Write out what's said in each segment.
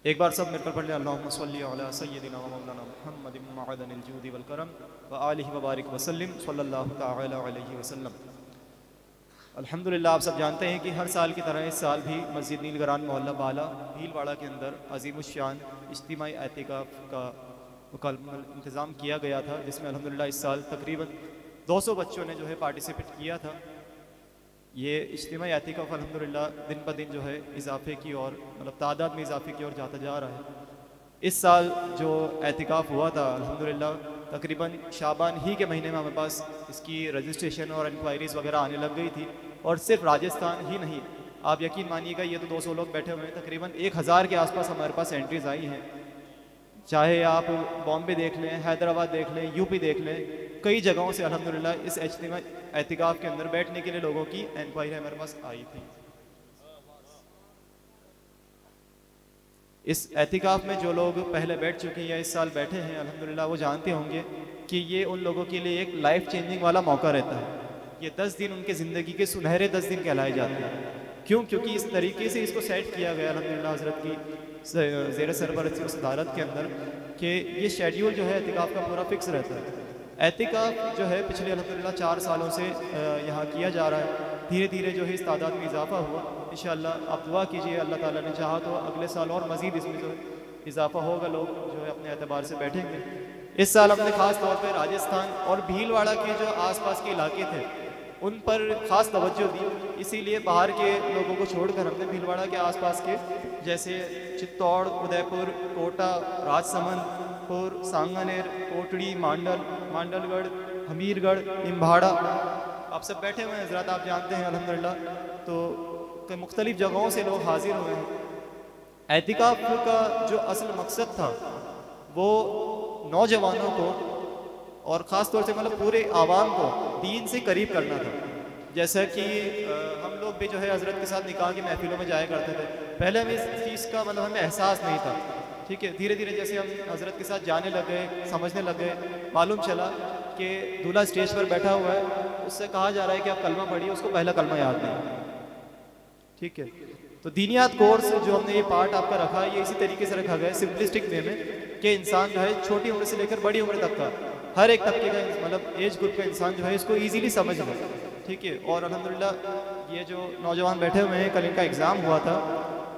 एक बार सब मिलकर पढ़ लें अल्लाहुम्मा सल्ली अला सय्यिदिना व मौलाना मुहम्मदिन मअदनिल जूदि वल करम व आलिहि व बारिक वसल्लम सल्लल्लाहु तआला अलैहि वसल्लम। अल्हम्दुलिल्लाह, आप सब जानते हैं कि हर साल की तरह इस साल भी मस्जिद नीलगरान मोहल्ला बाला भीलवाड़ा के अंदर अज़ीमुश्शान इज्तिमाई एतिकाफ़ का मुकम्मल इंतज़ाम किया गया था, जिसमें अल्हम्दुलिल्लाह इस साल तकरीबन 200 बच्चों ने जो है पार्टिसिपेट किया था। ये इज्तिमाई एतिकाफ़ अल्हम्दुलिल्लाह दिन ब दिन जो है इजाफे की और मतलब तादाद में इजाफे की ओर जाता जा रहा है। इस साल जो एतिकाफ़ हुआ था अल्हम्दुलिल्लाह तकरीबन शाबान ही के महीने में हमारे पास इसकी रजिस्ट्रेशन और इंक्वायरीज़ वगैरह आने लग गई थी। और सिर्फ राजस्थान ही नहीं, आप यकीन मानिएगा, ये तो 200 लोग बैठे हुए हैं, तकरीबन 1000 के आसपास हमारे पास एंट्रीज़ आई हैं। चाहे आप बॉम्बे देख लें, हैदराबाद देख लें, यूपी देख लें, कई जगहों से अल्हम्दुलिल्लाह इस इज्तिमाई एतिकाफ़ के अंदर बैठने के लिए लोगों की इंक्वायरी हमारे पास आई थी। इस एतिकाफ़ में जो लोग पहले बैठ चुके हैं या इस साल बैठे हैं अल्हम्दुलिल्लाह, वो जानते होंगे कि ये उन लोगों के लिए एक लाइफ चेंजिंग वाला मौका रहता है। ये 10 दिन उनके ज़िंदगी के सुनहरे 10 दिन कहलाए जाते हैं। क्यों? क्योंकि इस तरीके से इसको सेट किया गया अल्हम्दुलिल्लाह हज़रत की ज़ेर सरपरस्ती और सदारत के अंदर कि ये शेड्यूल जो है एतिकाफ़ का पूरा फिक्स रहता है। एतिकाफ़ जो है पिछले अल्हम्दुलिल्लाह 4 सालों से यहाँ किया जा रहा है। धीरे धीरे जो है इस तादाद में इजाफा हुआ। इंशाअल्लाह आप दुआ कीजिए, अल्लाह ताला ने चाहा तो अगले साल और मज़ीद इसमें जो इजाफा होगा, लोग जो है अपने एतबार से बैठेंगे। इस साल हमने ख़ास तौर पर राजस्थान और भीलवाड़ा के जो आसपास के इलाके थे उन पर ख़ास तवज्जो दी। इसीलिए बाहर के लोगों को छोड़कर हमने भीलवाड़ा के आसपास के जैसे चित्तौड़, उदयपुर, कोटा, राजसमंदपुर, सांगानेर, कोटड़ी, मांडलगढ़, हमीरगढ़, निम्बाड़ा, आप सब बैठे हुए हैं हज़रात, आप जानते हैं अल्हम्दुलिल्लाह। तो मुख्तलिफ़ जगहों से लोग हाजिर हुए हैं। एतिकाफ़ का जो असल मकसद था वो नौजवानों को और ख़ास तौर से मतलब पूरे आवाम को दीन से करीब करना था। जैसा कि हम लोग भी जो है हज़रत के साथ निकाह की महफ़िलों में जाया करते थे। पहले हमें इस चीज़ का मतलब हमें एहसास नहीं था, ठीक है। धीरे धीरे जैसे हम हज़रत के साथ जाने लग गए, समझने लग गए, मालूम चला कि दूल्हा स्टेज पर बैठा हुआ है, उससे कहा जा रहा है कि आप कलमा पढ़िए, उसको पहला कलमा याद नहीं, ठीक है। तो दीनियात कोर्स जो हमने ये पार्ट आपका रखा है, ये इसी तरीके से रखा गया है सिंपलिस्टिक वे में कि इंसान जो है छोटी उम्र से लेकर बड़ी उम्र तक का हर एक तबके का मतलब एज ग्रुप का इंसान जो है इसको ईजीली समझ ले, ठीक है। और अल्हम्दुलिल्लाह ये जो नौजवान बैठे हुए हैं, कल इनका एग्ज़ाम हुआ था,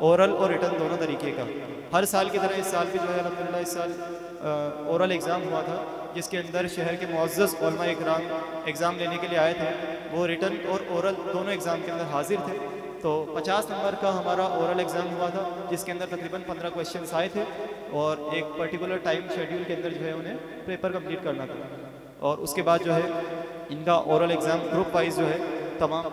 ओरल और रिटन दोनों तरीके का। हर साल की तरह इस साल भी जो है अल्हम्दुलिल्लाह इस साल ओरल एग्ज़ाम हुआ था, जिसके अंदर शहर के मुअज़्ज़ज़ उलमा इकराम एग्ज़ाम लेने के लिए आए थे। वो रिटन और ओरल दोनों एग्ज़ाम के अंदर हाजिर थे। तो 50 नंबर का हमारा ओरल एग्ज़ाम हुआ था, जिसके अंदर तकरीबन 15 क्वेश्चंस आए थे और एक पर्टिकुलर टाइम शेड्यूल के अंदर जो है उन्हें पेपर कंप्लीट करना था। और उसके बाद जो है इनका ओरल एग्ज़ाम ग्रुप वाइज जो है तमाम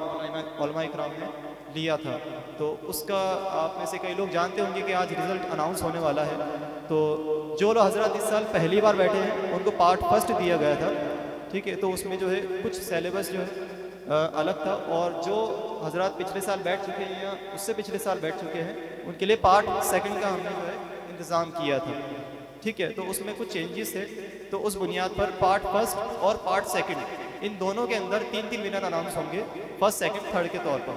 उलमा इकराम ने लिया था। तो उसका आप में से कई लोग जानते होंगे कि आज रिज़ल्ट अनाउंस होने वाला है। तो जो लोग हज़रत इस साल पहली बार बैठे हैं उनको पार्ट फर्स्ट दिया गया था, ठीक है। तो उसमें जो है कुछ सिलेबस जो है अलग था, और जो हज़रात पिछले साल बैठ चुके हैं या उससे पिछले साल बैठ चुके हैं उनके लिए पार्ट सेकंड का हमने जो है इंतज़ाम किया था, ठीक है। तो उसमें कुछ चेंजेस थे, तो उस बुनियाद पर पार्ट फर्स्ट और पार्ट सेकंड इन दोनों के अंदर 3-3 विनर अनाउंस होंगे, फर्स्ट सेकंड थर्ड के तौर पर।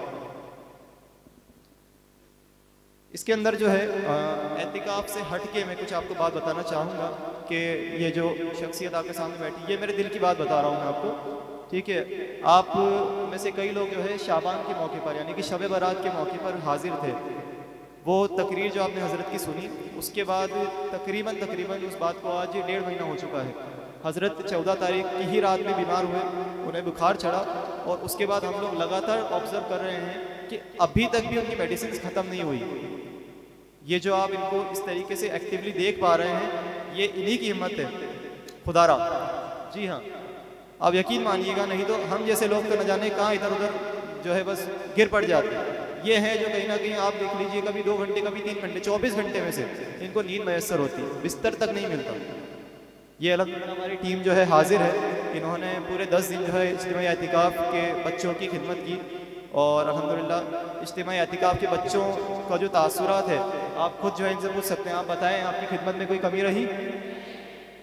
इसके अंदर जो है एतिकाफ़ से हट के मैं कुछ आपको बात बताना चाहूँगा कि ये जो शख्सियत आपके सामने बैठी, ये मेरे दिल की बात बता रहा हूँ मैं आपको, ठीक है। आप में से कई लोग जो है शाबान के मौके पर यानी कि शब बारात के मौके पर हाजिर थे। वो तकरीर जो आपने हज़रत की सुनी, उसके बाद तकरीबन उस बात को आज 1.5 महीना हो चुका है। हज़रत 14 तारीख की ही रात में बीमार हुए, उन्हें बुखार चढ़ा, और उसके बाद हम लोग लगातार ऑब्ज़र्व कर रहे हैं कि अभी तक भी उनकी मेडिसिन ख़त्म नहीं हुई। ये जो आप इनको इस तरीके से एक्टिवली देख पा रहे हैं, ये इन्हीं की हिम्मत है, खुदारा। जी हाँ, आप यकीन मानिएगा, नहीं तो हम जैसे लोग तो न जाने कहाँ इधर उधर जो है बस गिर पड़ जाते हैं। ये हैं जो कहीं ना कहीं आप देख लीजिए, कभी 2 घंटे कभी 3 घंटे 24 घंटे में से इनको नींद मैसर होती है, बिस्तर तक नहीं मिलता। ये अल्हम्दुलिल्लाह हमारी टीम जो है हाजिर है, इन्होंने पूरे 10 दिन जो है इज्तिमाई एतिकाफ़ के बच्चों की खिदमत की। और अल्हम्दुलिल्लाह इज्तिमाई एतिकाफ़ के बच्चों का जो तासुरात है, आप खुद जो है इनसे पूछ सकते हैं। आप बताएं, आपकी खिदमत में कोई कमी रही?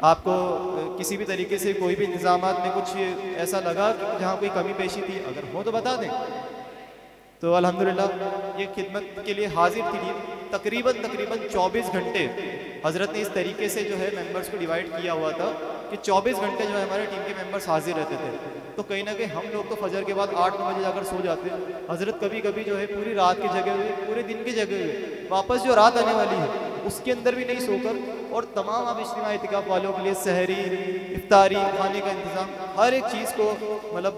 आपको किसी भी तरीके से कोई भी इंतज़ामात में कुछ ऐसा लगा कि जहाँ कोई कमी पेशी थी? अगर हो तो बता दें। तो अल्हम्दुलिल्लाह ये खिदमत के लिए हाजिर थी। तकरीबन तकरीबन 24 घंटे हज़रत ने इस तरीके से जो है मेंबर्स को डिवाइड किया हुआ था कि 24 घंटे जो है हमारे टीम के मेंबर्स हाजिर रहते थे। तो कहीं ना कहीं हम लोग तो फजर के बाद 8-9 बजे जाकर सो जाते। हज़रत कभी कभी जो है पूरी रात की जगह हुए, पूरे दिन की जगह हुए, वापस जो रात आने वाली है उसके अंदर भी नहीं सोकर, और तमाम आप इज्तिमा इतिकाफ वालों के लिए सहरी, इफ्तारी, खाने का इंतज़ाम, हर एक चीज़ को मतलब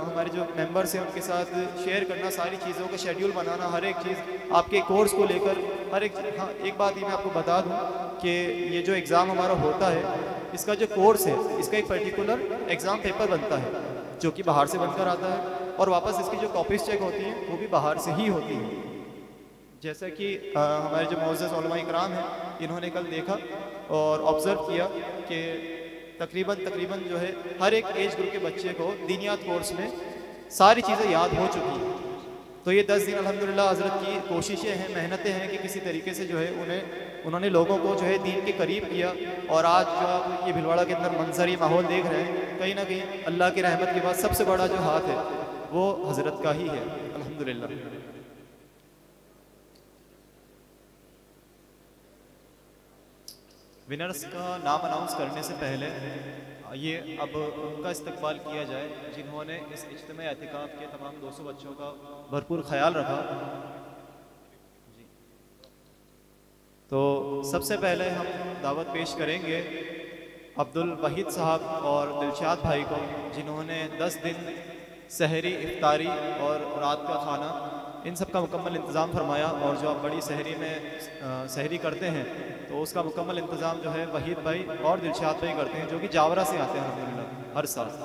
हमारे जो मेंबर्स हैं उनके साथ शेयर करना, सारी चीज़ों का शेड्यूल बनाना, हर एक चीज़ आपके कोर्स को लेकर हर एक। हाँ, एक बात ये मैं आपको बता दूं कि ये जो एग्ज़ाम हमारा होता है, इसका जो कोर्स है, इसका एक पर्टिकुलर एग्ज़ाम पेपर बनता है जो कि बाहर से बनकर आता है, और वापस इसकी जो कॉपीज़ चेक होती हैं वो भी बाहर से ही होती है। जैसा कि हमारे जो मोअज़्ज़ज़ उलमा इकराम हैं, इन्होंने कल देखा और ऑब्ज़र्व किया कि तकरीबन जो है हर एक एज ग्रुप के बच्चे को दीनियात कोर्स में सारी चीज़ें याद हो चुकी हैं। तो ये 10 दिन अल्हम्दुलिल्लाह हज़रत की कोशिशें हैं, मेहनतें हैं कि किसी तरीके से जो है उन्होंने लोगों को जो है दीन के करीब किया। और आज जो आप ये भिलवाड़ा के अंदर मंजर, ये माहौल देख रहे हैं, कहीं ना कहीं अल्लाह की रहमत के बाद सबसे बड़ा जो हाथ है वो हज़रत का ही है अल्हम्दुलिल्लाह। विनर्स का नाम अनाउंस करने से पहले ये अब उनका इस्तकबाल किया जाए जिन्होंने इस इज्तिमा एतिकाफ के तमाम 200 बच्चों का भरपूर ख्याल रखा। तो सबसे पहले हम दावत पेश करेंगे अब्दुल वहीद साहब और दिलशाद भाई को, जिन्होंने 10 दिन सहरी, इफ्तारी और रात का खाना, इन सब का मुकम्मल इंतज़ाम फरमाया। और जो आप बड़ी सहरी में सहरी करते हैं तो उसका मुकम्मल इंतज़ाम जो है वहीद भाई और दिलशाद भाई करते हैं, जो कि जावरा से आते हैं अल्हम्दुलिल्लाह हर साल।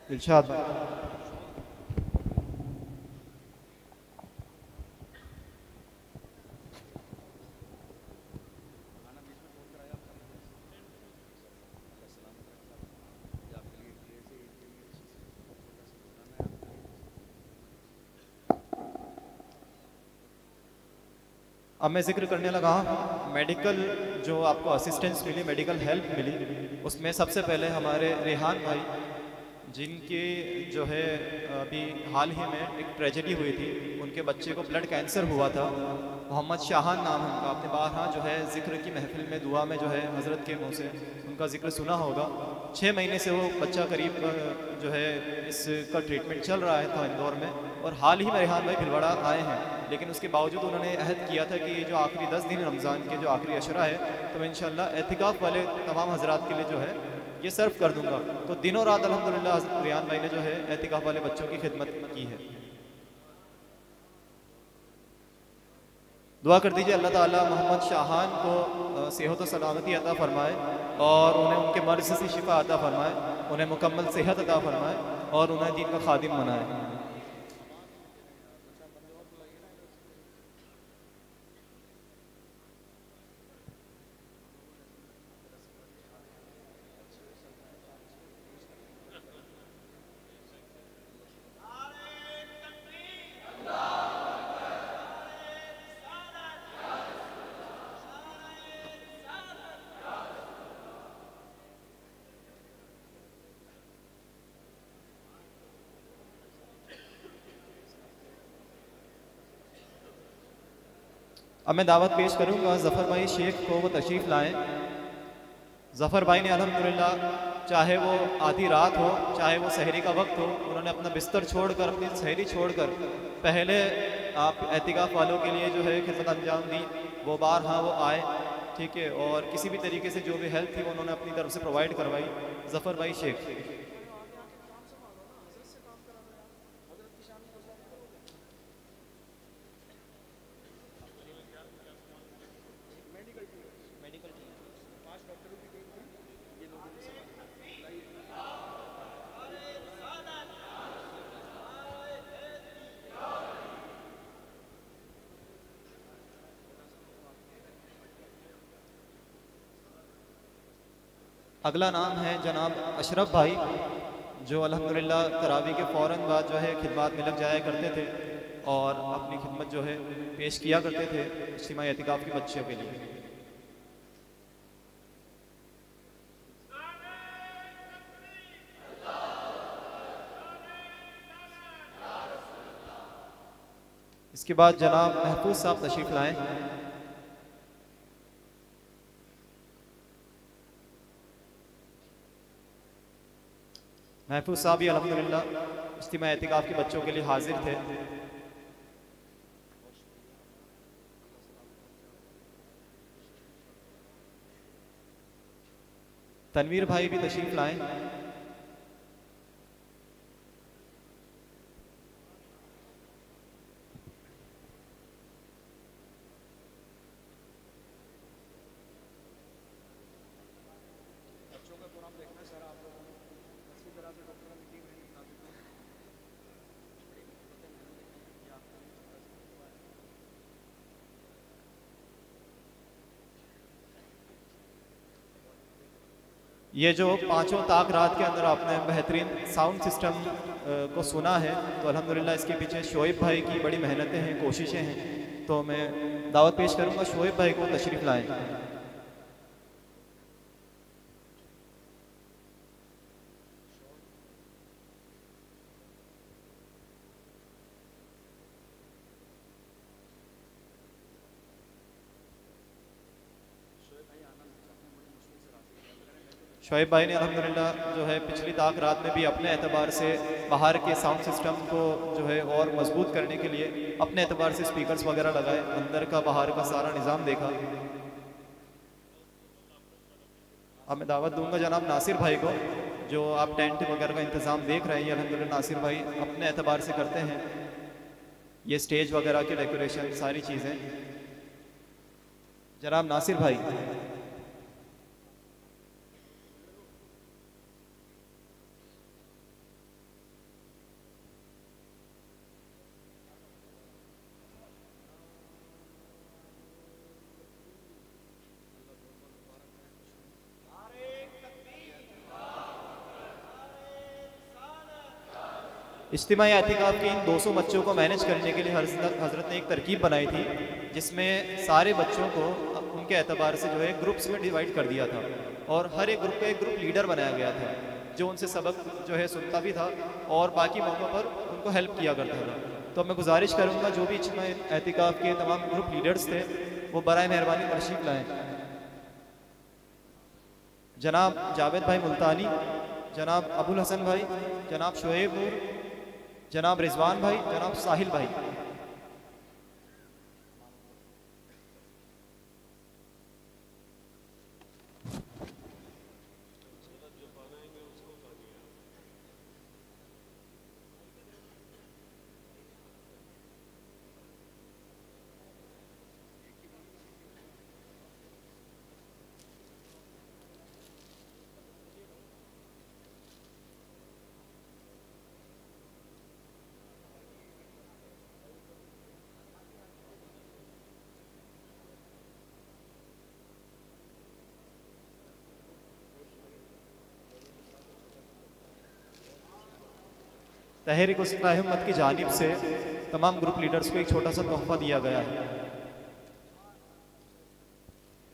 दिलशाद अब मैं जिक्र करने लगा मेडिकल जो आपको असिस्टेंस मिली, मेडिकल हेल्प मिली, उसमें सबसे पहले हमारे रेहान भाई, जिनके जो है अभी हाल ही में एक ट्रेजेडी हुई थी, उनके बच्चे को ब्लड कैंसर हुआ था। मोहम्मद शाहान नाम है उनका, आपने बारहा जो है ज़िक्र की महफिल में दुआ में जो है हज़रत के मुँह से उनका ज़िक्र सुना होगा। 6 महीने से वो बच्चा करीब जो है इसका ट्रीटमेंट चल रहा है था इंदौर में, और हाल ही में रेहान भाई भिलवाड़ा आए हैं। लेकिन उसके बावजूद उन्होंने अहद किया था कि जो आखिरी 10 दिन रमज़ान के जो आखिरी अशरा है, तो मैं इंशाअल्लाह एतिकाफ़ वाले तमाम हज़रात के लिए जो है ये सर्व कर दूंगा। तो दिनों रात अल्हम्दुलिल्लाह रेहान भाई ने जो है एतिकाफ़ वाले बच्चों की खिदमत की है। दुआ कर दीजिए अल्लाह ताला मोहम्मद शाहान को सेहत व सलामती अता फ़रमाए, और उन्हें उनके मर्ज़ से शिफा अता फ़रमाए, उन्हें मुकम्मल सेहत अता फ़रमाए, और उन्हें दीन का खादिम बनाए। अब मैं दावत पेश करूंगा ज़फ़र भाई शेख को, वो तशरीफ़ लाएँ। ज़फ़र भाई ने अल्हम्दुलिल्लाह, चाहे वो आधी रात हो, चाहे वो सहरी का वक्त हो, उन्होंने अपना बिस्तर छोड़कर, अपनी सहरी छोड़कर पहले आप एतिकाफ़ वालों के लिए जो है खिदमत अंजाम दी। वो बार हाँ वो आए, ठीक है, और किसी भी तरीके से जो भी हेल्प थी वो उन्होंने अपनी तरफ से प्रोवाइड करवाई। ज़फ़र भाई शेख। अगला नाम है जनाब अशरफ भाई, जो अल्हम्दुलिल्लाह तरावी के फ़ौरन बाद जो है खिदमत में लग जाया करते थे और अपनी खिदमत जो है पेश किया करते थे इज्तिमाई एतिकाफ़ के बच्चों के लिए। इसके बाद जनाब महफूज साहब तशरीफ़ लाएँ। महफूज साहब भी अल्हम्दुलिल्लाह इज्तिमाई एतिकाफ़ के बच्चों के लिए हाजिर थे। तनवीर भाई भी तशरीफ़ लाएँ। ये जो पाँचों ताक रात के अंदर आपने बेहतरीन साउंड सिस्टम को सुना है, तो अल्हम्दुलिल्लाह इसके पीछे शोएब भाई की बड़ी मेहनतें हैं, कोशिशें हैं। तो मैं दावत पेश करूंगा शोएब भाई को तशरीफ़ लाएं। शोएब भाई ने अल्हम्दुलिल्लाह जो है पिछली ताक रात में भी अपने एतबार से बाहर के साउंड सिस्टम को जो है और मजबूत करने के लिए अपने एतबार से स्पीकर्स वगैरह लगाए, अंदर का बाहर का सारा निज़ाम देखा। अब मैं दावत दूंगा जनाब नासिर भाई को, जो आप टेंट वगैरह का इंतज़ाम देख रहे हैं। अल्हम्दुलिल्लाह नासिर भाई अपने एतबार से करते हैं ये स्टेज वगैरह की डेकोरेशन सारी चीज़ें। जनाब नासिर भाई। इज्तिमाई एतिकाफ़ के इन 200 बच्चों को मैनेज करने के लिए हज़रत ने एक तरकीब बनाई थी, जिसमें सारे बच्चों को उनके एतबार से जो है ग्रुप्स में डिवाइड कर दिया था और हर एक ग्रुप का एक ग्रुप लीडर बनाया गया था, जो उनसे सबक जो है सुनता भी था और बाकी मौक़ों पर उनको हेल्प किया करता था। तो मैं गुजारिश करूँगा जो भी इज्तिमाई एतिकाफ़ के तमाम ग्रुप लीडर्स थे वो बराए मेहरबानी तशरीफ़ लाएँ। जनाब जावेद भाई मुल्तानी, जनाब अबुल हसन भाई, जनाब शोएब नूर, जनाब रिजवान भाई, जनाब साहिल भाई। तहरीक इस्लाह उम्मत की जानिब से तमाम ग्रुप लीडर्स को एक छोटा सा तोहफा दिया गया है।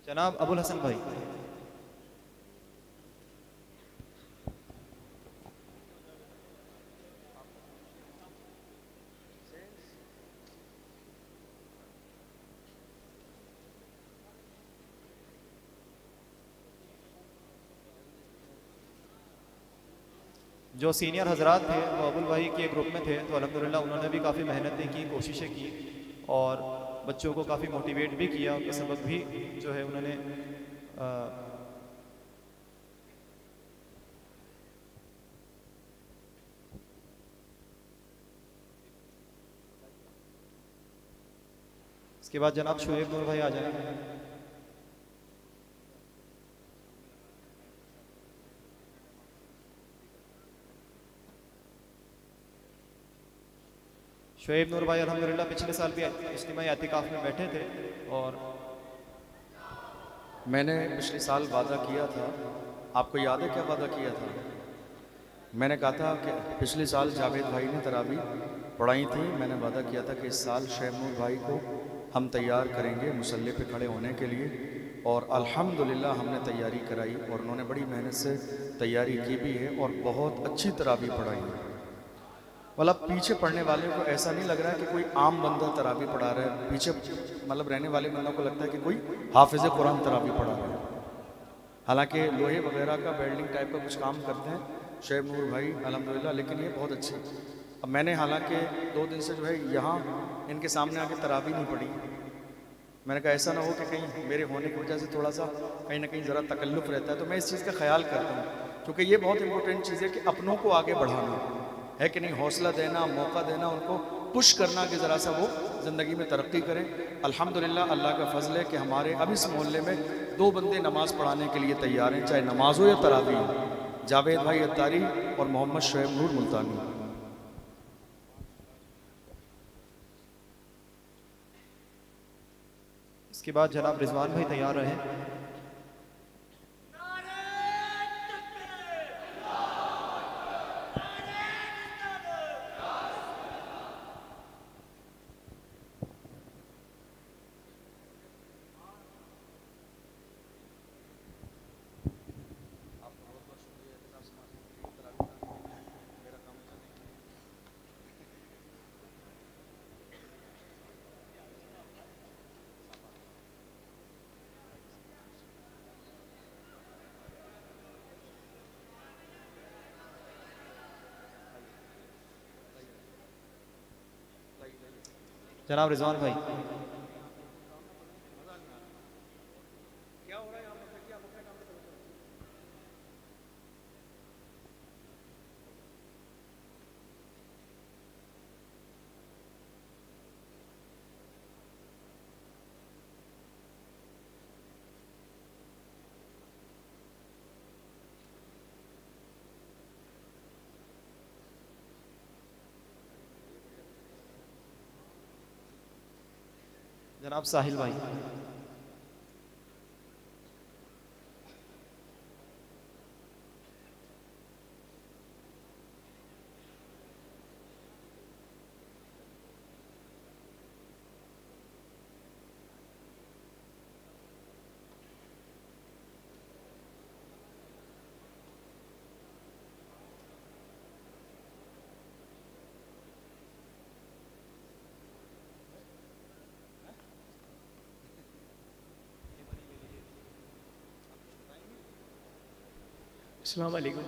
जनाब अबुल हसन भाई। जो सीनियर हजरात थे वो अबुल भाई के ग्रुप में थे, तो अल्हम्दुलिल्लाह उन्होंने भी काफ़ी मेहनतें की, कोशिशें की और बच्चों को काफ़ी मोटिवेट भी किया, उनके सबक भी जो है उन्होंने इसके बाद जनाब शोएब नूर भाई आ जाएंगे। शोएब नूर भाई अल्हम्दुलिल्लाह पिछले साल भी इज्तिमाई एतिकाफ़ में बैठे थे और मैंने पिछले साल वादा किया था आपको याद है क्या वादा किया था? मैंने कहा था कि पिछले साल जावेद भाई ने तरावी पढ़ाई थी, मैंने वादा किया था कि इस साल शहमूद भाई को हम तैयार करेंगे मुसल्ले पे खड़े होने के लिए, और अल्हम्दुलिल्लाह हमने तैयारी कराई और उन्होंने बड़ी मेहनत से तैयारी की भी है और बहुत अच्छी तरावी पढ़ाई है। मतलब पीछे पढ़ने वाले को ऐसा नहीं लग रहा है कि कोई आम बंदा तरावी पढ़ा रहा है, पीछे मतलब रहने वाले बंदों को लगता है कि कोई हाफिज़ कुरान तरावी पढ़ा रहा है। हालांकि लोहे वगैरह का वेल्डिंग टाइप का कुछ काम करते हैं शेब नूर भाई अल्हम्दुलिल्लाह, लेकिन ये बहुत अच्छी। अब मैंने हालांकि 2 दिन से जो है यहाँ इनके सामने आके तरावी नहीं पढ़ी। मैंने कहा ऐसा ना हो कि कहीं मेरे होने की वजह से थोड़ा सा कहीं ना कहीं ज़रा तकल्लुफ़ रहता है, तो मैं इस चीज़ का ख्याल करता हूँ, क्योंकि ये बहुत इंपॉर्टेंट चीज़ है कि अपनों को आगे बढ़ाना है कि नहीं, हौसला देना, मौका देना, उनको पुश करना कि ज़रा सा वो ज़िंदगी में तरक्की करें। अल्हम्दुलिल्लाह अल्लाह का फ़ज़ल है कि हमारे अब इस मोहल्ले में 2 बंदे नमाज़ पढ़ाने के लिए तैयार हैं, चाहे नमाज हो या तरावी हो, जावेद भाई अत्तारी और मोहम्मद शोएब नूर मुल्तानी। इसके बाद जनाब रिजवान भाई तैयार रहे। जनाब रिजवान भाई। जनाब साहिल भाई। अस्सलाम वालेकुम।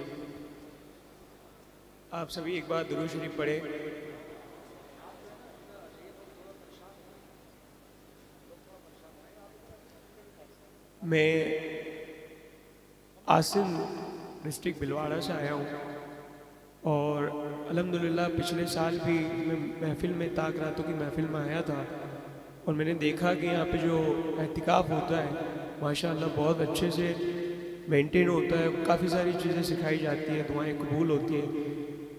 आप सभी एक बार दुरूद शरीफ पढ़े। मैं आसिम डिस्ट्रिक्ट भिलवाड़ा से आया हूँ और अल्हम्दुलिल्लाह पिछले साल भी मैं महफ़िल में ताक रातों की महफ़िल में आया था और मैंने देखा कि यहाँ पे जो एहतिकाफ़ होता है माशाअल्लाह बहुत अच्छे से मेंटेन होता है, काफ़ी सारी चीज़ें सिखाई जाती हैं, दुआएं कबूल होती हैं।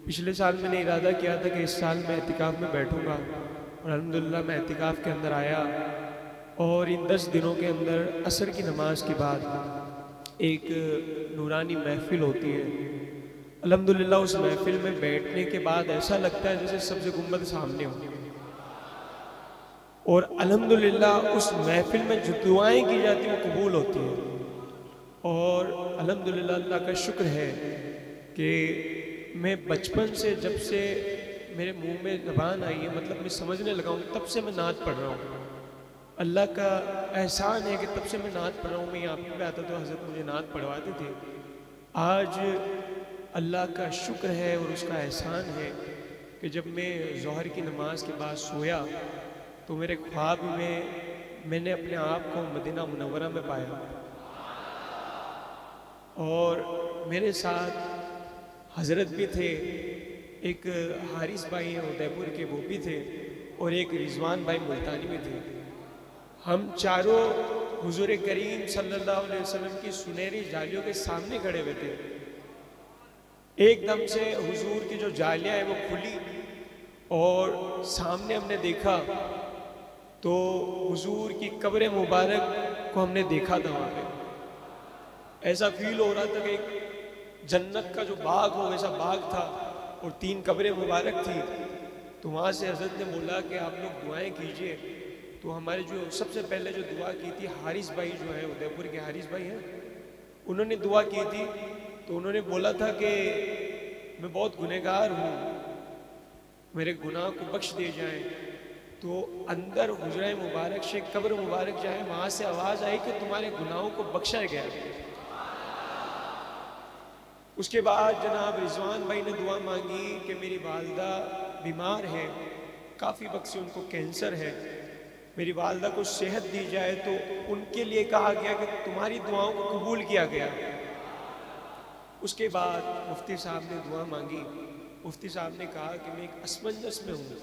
पिछले साल मैंने इरादा किया था कि इस साल मैं एहतिकाफ़ में बैठूंगा और अल्हम्दुलिल्लाह मैं एहतिकाफ़ के अंदर आया और इन 10 दिनों के अंदर असर की नमाज के बाद एक नूरानी महफ़िल होती है। अल्हम्दुलिल्लाह उस महफ़िल में बैठने के बाद ऐसा लगता है जैसे सब्ज़ गुंबद सामने हो, और अल्हम्दुलिल्लाह उस महफ़िल में जो दुआएं की जाती हैं वो कबूल होती हैं। और अल्हम्दुलिल्लाह अल्लाह का शुक्र है कि मैं बचपन से जब से मेरे मुंह में ज़बान आई है, मतलब मैं समझने लगा हूँ, तब से मैं नात पढ़ रहा हूँ। अल्लाह का एहसान है कि तब से मैं नात पढ़ रहा हूँ। मैं यहाँ पे आता तो हज़रत मुझे नात पढ़वाते थे। आज अल्लाह का शुक्र है और उसका एहसान है कि जब मैं ज़ोहर की नमाज के बाद सोया तो मेरे ख्वाब में मैंने अपने आप को मदीना मुनव्वरा में पाया और मेरे साथ हज़रत भी थे, एक हारिस भाई हैं उदयपुर के वो भी थे और एक रिजवान भाई मुल्तानी में थे। हम चारों हुजूर करीम सल्लल्लाहु अलैहि वसल्लम की सुनहरी जालियों के सामने खड़े हुए थे। एकदम से हुजूर की जो जालियाँ हैं वो खुली और सामने हमने देखा तो हुजूर की कब्र मुबारक को हमने देखा था वहाँ पे। ऐसा फील हो रहा था कि एक जन्नत का जो बाग हो वैसा बाग था और 3 कब्रें मुबारक थी। तो वहाँ से हज़रत ने बोला कि आप लोग दुआएं कीजिए। तो हमारे जो सबसे पहले जो दुआ की थी हारिस भाई जो है उदयपुर के हारिस भाई हैं, उन्होंने दुआ की थी। तो उन्होंने बोला था कि मैं बहुत गुनहगार हूँ, मेरे गुनाह को बख्श दिए जाएं। तो अंदर हुजरा मुबारक से कब्र मुबारक जाए, वहाँ से आवाज़ आई कि तुम्हारे गुनाहों को बख्शा गया। उसके बाद जनाब रिजवान भाई ने दुआ मांगी कि मेरी वालदा बीमार है, काफ़ी वक्त से उनको कैंसर है, मेरी वालदा को सेहत दी जाए। तो उनके लिए कहा गया कि तुम्हारी दुआओं को कबूल किया गया। उसके बाद मुफ्ती साहब ने दुआ मांगी। मुफ्ती साहब ने कहा कि मैं एक असमंजस में हूँ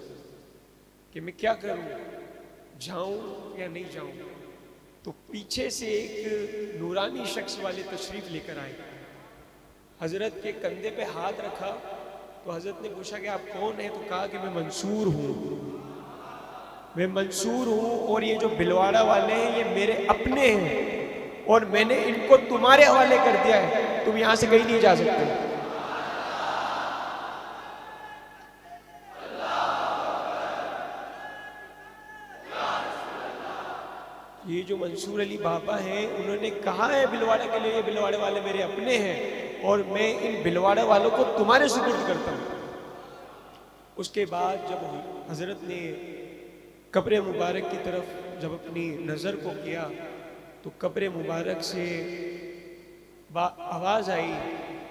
कि मैं क्या करूँ, जाऊँ या नहीं जाऊँ। तो पीछे से एक नूरानी शख्स वाले तशरीफ़ लेकर आए, हज़रत के कंधे पे हाथ रखा। तो हज़रत ने पूछा कि आप कौन हैं? तो कहा कि मैं मंसूर हूँ, मैं मंसूर हूँ और ये जो भिलवाड़ा वाले हैं ये मेरे अपने हैं और मैंने इनको तुम्हारे हवाले कर दिया है, तुम यहाँ से कहीं नहीं जा सकते। ये जो मंसूर अली बाबा हैं उन्होंने कहा है भिलवाड़ा के लिए, ये भिलवाड़े वाले मेरे अपने हैं और मैं इन भिलवाड़ा वालों को तुम्हारे सुपुर्द करता हूँ। उसके बाद जब हज़रत ने कब्र मुबारक की तरफ जब अपनी नज़र को किया तो कब्र मुबारक से आवाज़ आई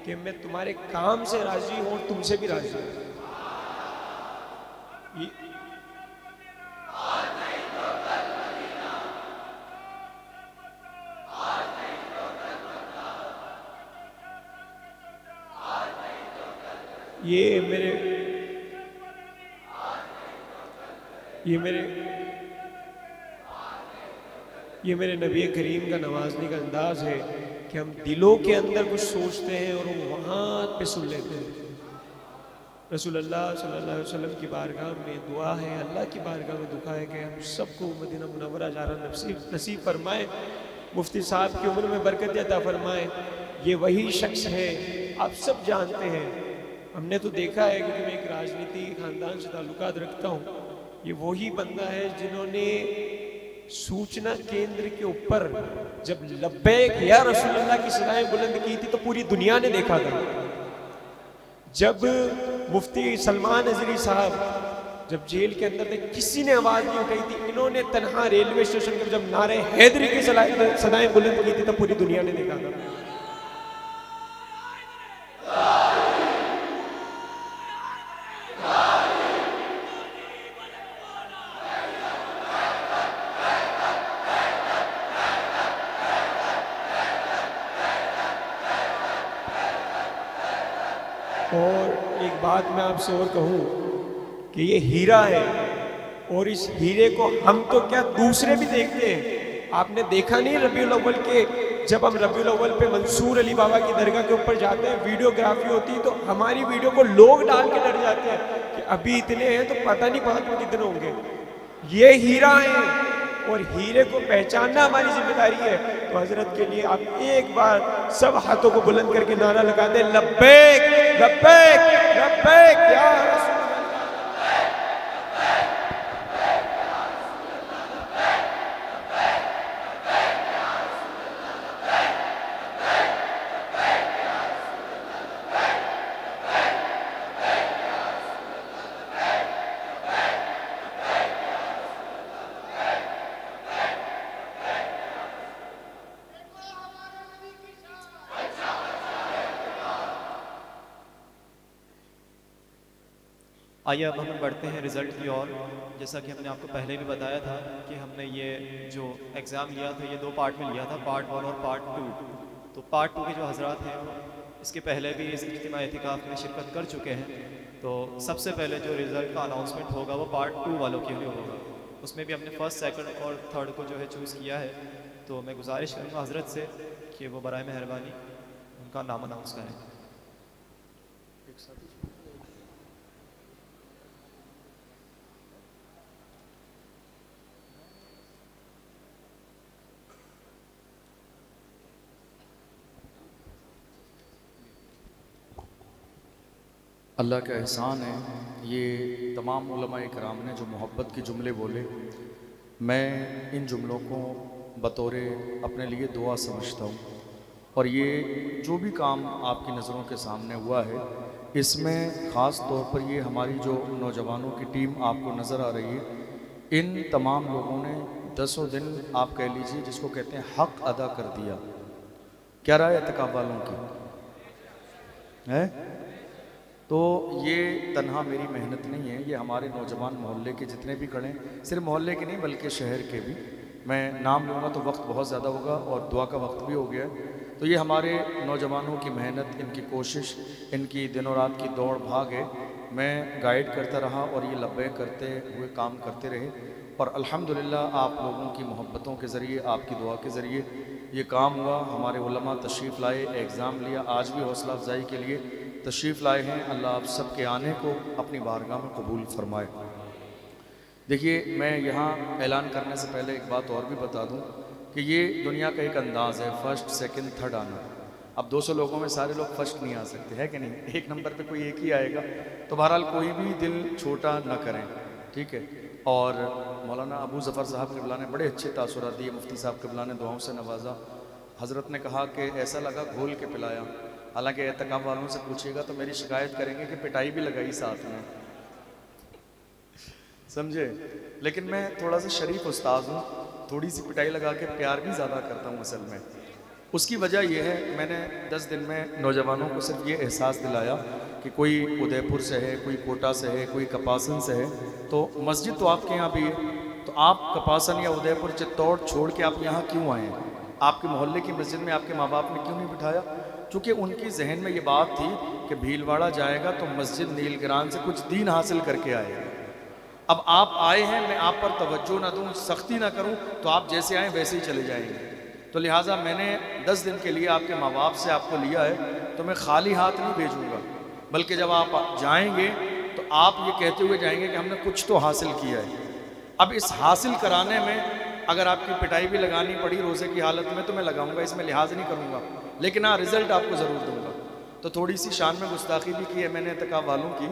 कि मैं तुम्हारे काम से राज़ी हूँ और तुमसे भी राज़ी हूँ। ये मेरे नबी करीम का नवाजने का अंदाज़ है कि हम दिलों के अंदर कुछ सोचते हैं और वो वहाँ पे सुन लेते हैं। रसूलुल्लाह सल्लल्लाहु अलैहि वसल्लम की बारगाह में दुआ है, अल्लाह की बारगाह में दुआ है कि हम सबको मदीना मुनव्वरा जाना नसीब फरमाए, मुफ्ती साहब की उम्र में बरकत अता फरमाए। ये वही शख्स है, आप सब जानते हैं, हमने तो देखा है क्योंकि मैं एक राजनीति खानदान से ताल्लुकात रखता हूँ। ये वही बंदा है जिन्होंने सूचना केंद्र के ऊपर जब लब्बैक या रसूलुल्लाह की सदाएं बुलंद की थी तो पूरी दुनिया ने देखा था। जब मुफ्ती सलमान अजरी साहब जब जेल के अंदर थे, किसी ने आवाज़ नहीं उठाई थी, इन्होंने तनहा रेलवे स्टेशन पर जब नारे हैदरी की सदाएं बुलंद की थी तो पूरी दुनिया ने देखा था। और एक बात मैं आपसे और कहूँ कि ये हीरा है और इस हीरे को हम तो क्या दूसरे भी देखते हैं। आपने देखा नहीं रबीउल अव्वल के, जब हम रबीउल अव्वल पे मंसूर अली बाबा की दरगाह के ऊपर जाते हैं, वीडियोग्राफी होती है तो हमारी वीडियो को लोग डाल के डर जाते हैं कि अभी इतने हैं तो पता नहीं बाद में कितने होंगे। ये हीरा है और हीरे को पहचानना हमारी जिम्मेदारी है। तो हजरत के लिए आप एक बार सब हाथों को बुलंद करके नारा लगा दे, लब्बैक लब्बैक लब्बैक या रसूल। आइए अब हम बढ़ते हैं रिज़ल्ट की ओर। जैसा कि हमने आपको पहले भी बताया था कि हमने ये जो एग्ज़ाम लिया था ये 2 पार्ट में लिया था, पार्ट 1 और पार्ट 2। तो पार्ट 2 के जो हजरात हैं वो इसके पहले भी इस इज्तिमा एतिकाफ़ में शिरकत कर चुके हैं। तो सबसे पहले जो रिज़ल्ट का अनाउंसमेंट होगा वो पार्ट 2 वालों के लिए होगा। उसमें भी हमने फर्स्ट, सेकंड और थर्ड को जो है चूज़ किया है। तो मैं गुजारिश करूँगा हजरत से कि वो बराए मेहरबानी उनका नाम अनाउंस करें। अल्लाह का एहसान है, ये तमाम उलमा इकराम ने जो मोहब्बत के जुमले बोले, मैं इन जुमलों को बतौर अपने लिए दुआ समझता हूँ। और ये जो भी काम आपकी नज़रों के सामने हुआ है, इसमें ख़ास तौर पर ये हमारी जो नौजवानों की टीम आपको नज़र आ रही है, इन तमाम लोगों ने 10 दिन आप कह लीजिए जिसको कहते हैं हक़ अदा कर दिया। क्या राय एतकाफ़ वालों की है? तो ये तन्हा मेरी मेहनत नहीं है, ये हमारे नौजवान मोहल्ले के जितने भी खड़े हैं, सिर्फ मोहल्ले के नहीं बल्कि शहर के भी, मैं नाम लूँगा तो वक्त बहुत ज़्यादा होगा और दुआ का वक्त भी हो गया है। तो ये हमारे नौजवानों की मेहनत, इनकी कोशिश, इनकी दिनों रात की दौड़ भाग है। मैं गाइड करता रहा और ये लब्बैक करते हुए काम करते रहे और अल्हम्दुलिल्लाह आप लोगों की मोहब्बतों के ज़रिए, आपकी दुआ के ज़रिए ये काम हुआ। हमारे उलमा तशरीफ़ लाए, एग्ज़ाम लिया, आज भी हौसला अफजाई के लिए तशरीफ़ लाए हैं। अल्लाह आप सब के आने को अपनी बारगाह में कबूल फरमाए। देखिए, मैं यहाँ ऐलान करने से पहले एक बात और भी बता दूँ कि ये दुनिया का एक अंदाज़ है, फर्स्ट सेकंड थर्ड आना। अब 200 लोगों में सारे लोग फर्स्ट नहीं आ सकते, है कि नहीं? एक नंबर पे कोई एक ही आएगा। तो बहरहाल कोई भी दिल छोटा ना करें, ठीक है? और मौलाना अबू ज़फ़र साहब क़िबला ने बड़े अच्छे तासुरात दिए, मुफ्ती साहब क़िबला ने दुआओं से नवाजा। हज़रत ने कहा कि ऐसा लगा घोल के पिलाया। हालांकि एतकाफ़ वालों से पूछिएगा तो मेरी शिकायत करेंगे कि पिटाई भी लगाई साथ में, समझे? लेकिन मैं थोड़ा सा शरीफ उस्ताद हूँ, थोड़ी सी पिटाई लगा के प्यार भी ज़्यादा करता हूँ असल में। उसकी वजह यह है, मैंने 10 दिन में नौजवानों को सिर्फ ये एहसास दिलाया कि कोई उदयपुर से है, कोई कोटा से है, कोई कपासन से है, तो मस्जिद तो आपके यहाँ भी है, तो आप कपासन या उदयपुर चित्तौड़ छोड़ के आप यहाँ क्यों आए हैं? आपके मोहल्ले की मस्जिद में आपके माँ बाप ने क्यों नहीं बिठाया? चूँकि उनकी जहन में ये बात थी कि भीलवाड़ा जाएगा तो मस्जिद नीलगिरान से कुछ दीन हासिल करके आएगा। अब आप आए हैं, मैं आप पर तवज्जो ना दूँ, सख्ती ना करूँ, तो आप जैसे आए वैसे ही चले जाएंगे। तो लिहाजा मैंने 10 दिन के लिए आपके माँ बाप से आपको लिया है, तो मैं खाली हाथ नहीं भेजूँगा, बल्कि जब आप जाएंगे तो आप ये कहते हुए जाएंगे कि हमने कुछ तो हासिल किया है। अब इस हासिल कराने में अगर आपकी पिटाई भी लगानी पड़ी रोज़े की हालत में तो मैं लगाऊंगा, इसमें लिहाज नहीं करूँगा, लेकिन हाँ रिज़ल्ट आपको ज़रूर दूँगा। तो थोड़ी सी शान में गुस्ताखी भी की है मैंने एतकाफ़ वालों की,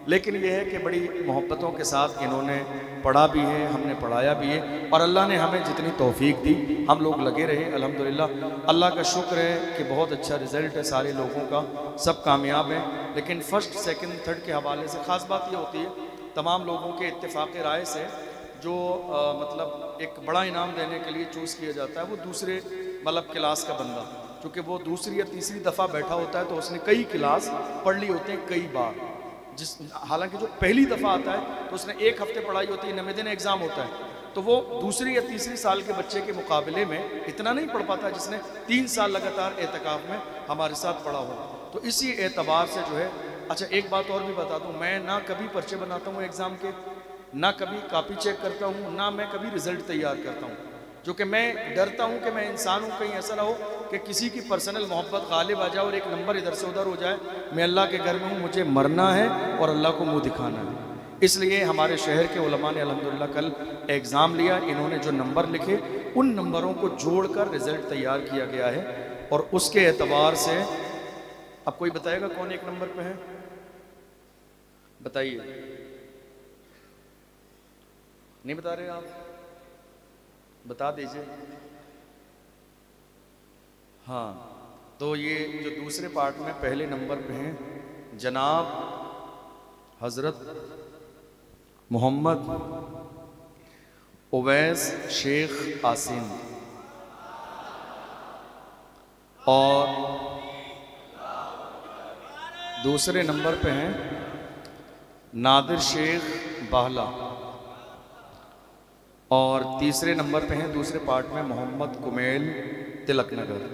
लेकिन यह है कि बड़ी मोहब्बतों के साथ इन्होंने पढ़ा भी है, हमने पढ़ाया भी है और अल्लाह ने हमें जितनी तौफीक दी हम लोग लगे रहे। अल्हम्दुलिल्लाह अल्लाह का शुक्र है कि बहुत अच्छा रिज़ल्ट है सारे लोगों का, सब कामयाब हैं। लेकिन फ़र्स्ट सेकंड थर्ड के हवाले से ख़ास बात ये होती है, तमाम लोगों के इत्तेफाक राय से जो मतलब एक बड़ा इनाम देने के लिए चूज़ किया जाता है वो दूसरे मतलब क्लास का बंदा, क्योंकि वो दूसरी या तीसरी दफ़ा बैठा होता है तो उसने कई क्लास पढ़ ली होते हैं कई बार। हालांकि जो पहली दफ़ा आता है तो उसने 1 हफ्ते पढ़ाई होती है, 90 दिन एग्ज़ाम होता है, तो वो दूसरी या तीसरी साल के बच्चे के मुकाबले में इतना नहीं पढ़ पाता जिसने 3 साल लगातार एतकाफ़ में हमारे साथ पढ़ा हो। तो इसी एतबार से जो है, अच्छा एक बात और भी बता दूँ, मैं ना कभी पर्चे बनाता हूँ एग्ज़ाम के, ना कभी कॉपी चेक करता हूँ, ना मैं कभी रिज़ल्ट तैयार करता हूँ, जो कि मैं डरता हूँ कि मैं इंसान हूँ, कहीं ऐसा ना हो कि किसी की पर्सनल मोहब्बत गालिब आ जाए और एक नंबर इधर से उधर हो जाए। मैं अल्लाह के घर में हूँ, मुझे मरना है और अल्लाह को मुंह दिखाना है। इसलिए हमारे शहर के उलमा ने अल्हम्दुलिल्लाह कल एग्ज़ाम लिया, इन्होंने जो नंबर लिखे उन नंबरों को जोड़कर रिज़ल्ट तैयार किया गया है और उसके एतबार से अब कोई बताएगा कौन एक नंबर पे है? बताइए, नहीं बता रहे आप? बता दीजिए। हाँ, तो ये जो दूसरे पार्ट में पहले नंबर पे हैं जनाब हज़रत मोहम्मद उवैस शेख आसिम और दूसरे नंबर पे हैं नादिर शेख बाहला और तीसरे नंबर पे हैं दूसरे पार्ट में मोहम्मद कुमेल तिलकनगर।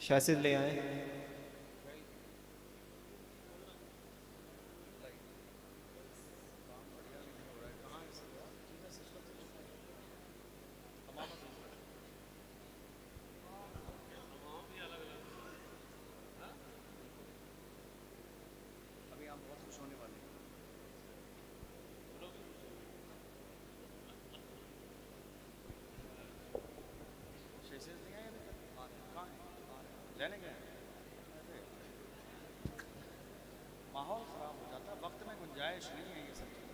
शासिद ले आए। माहौल ख़राब हो जाता है, वक्त में गुंजाइश नहीं है ये सब चीज़ें।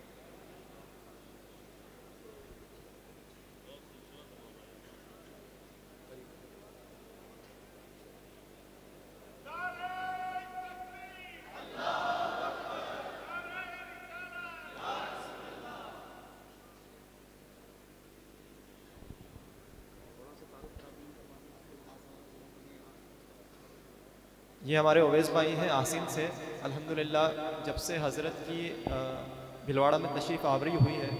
ये हमारे ओवैस भाई हैं आसिन से। अल्हम्दुलिल्लाह जब से हज़रत की भीलवाड़ा में तशरीफ़ आवरी हुई है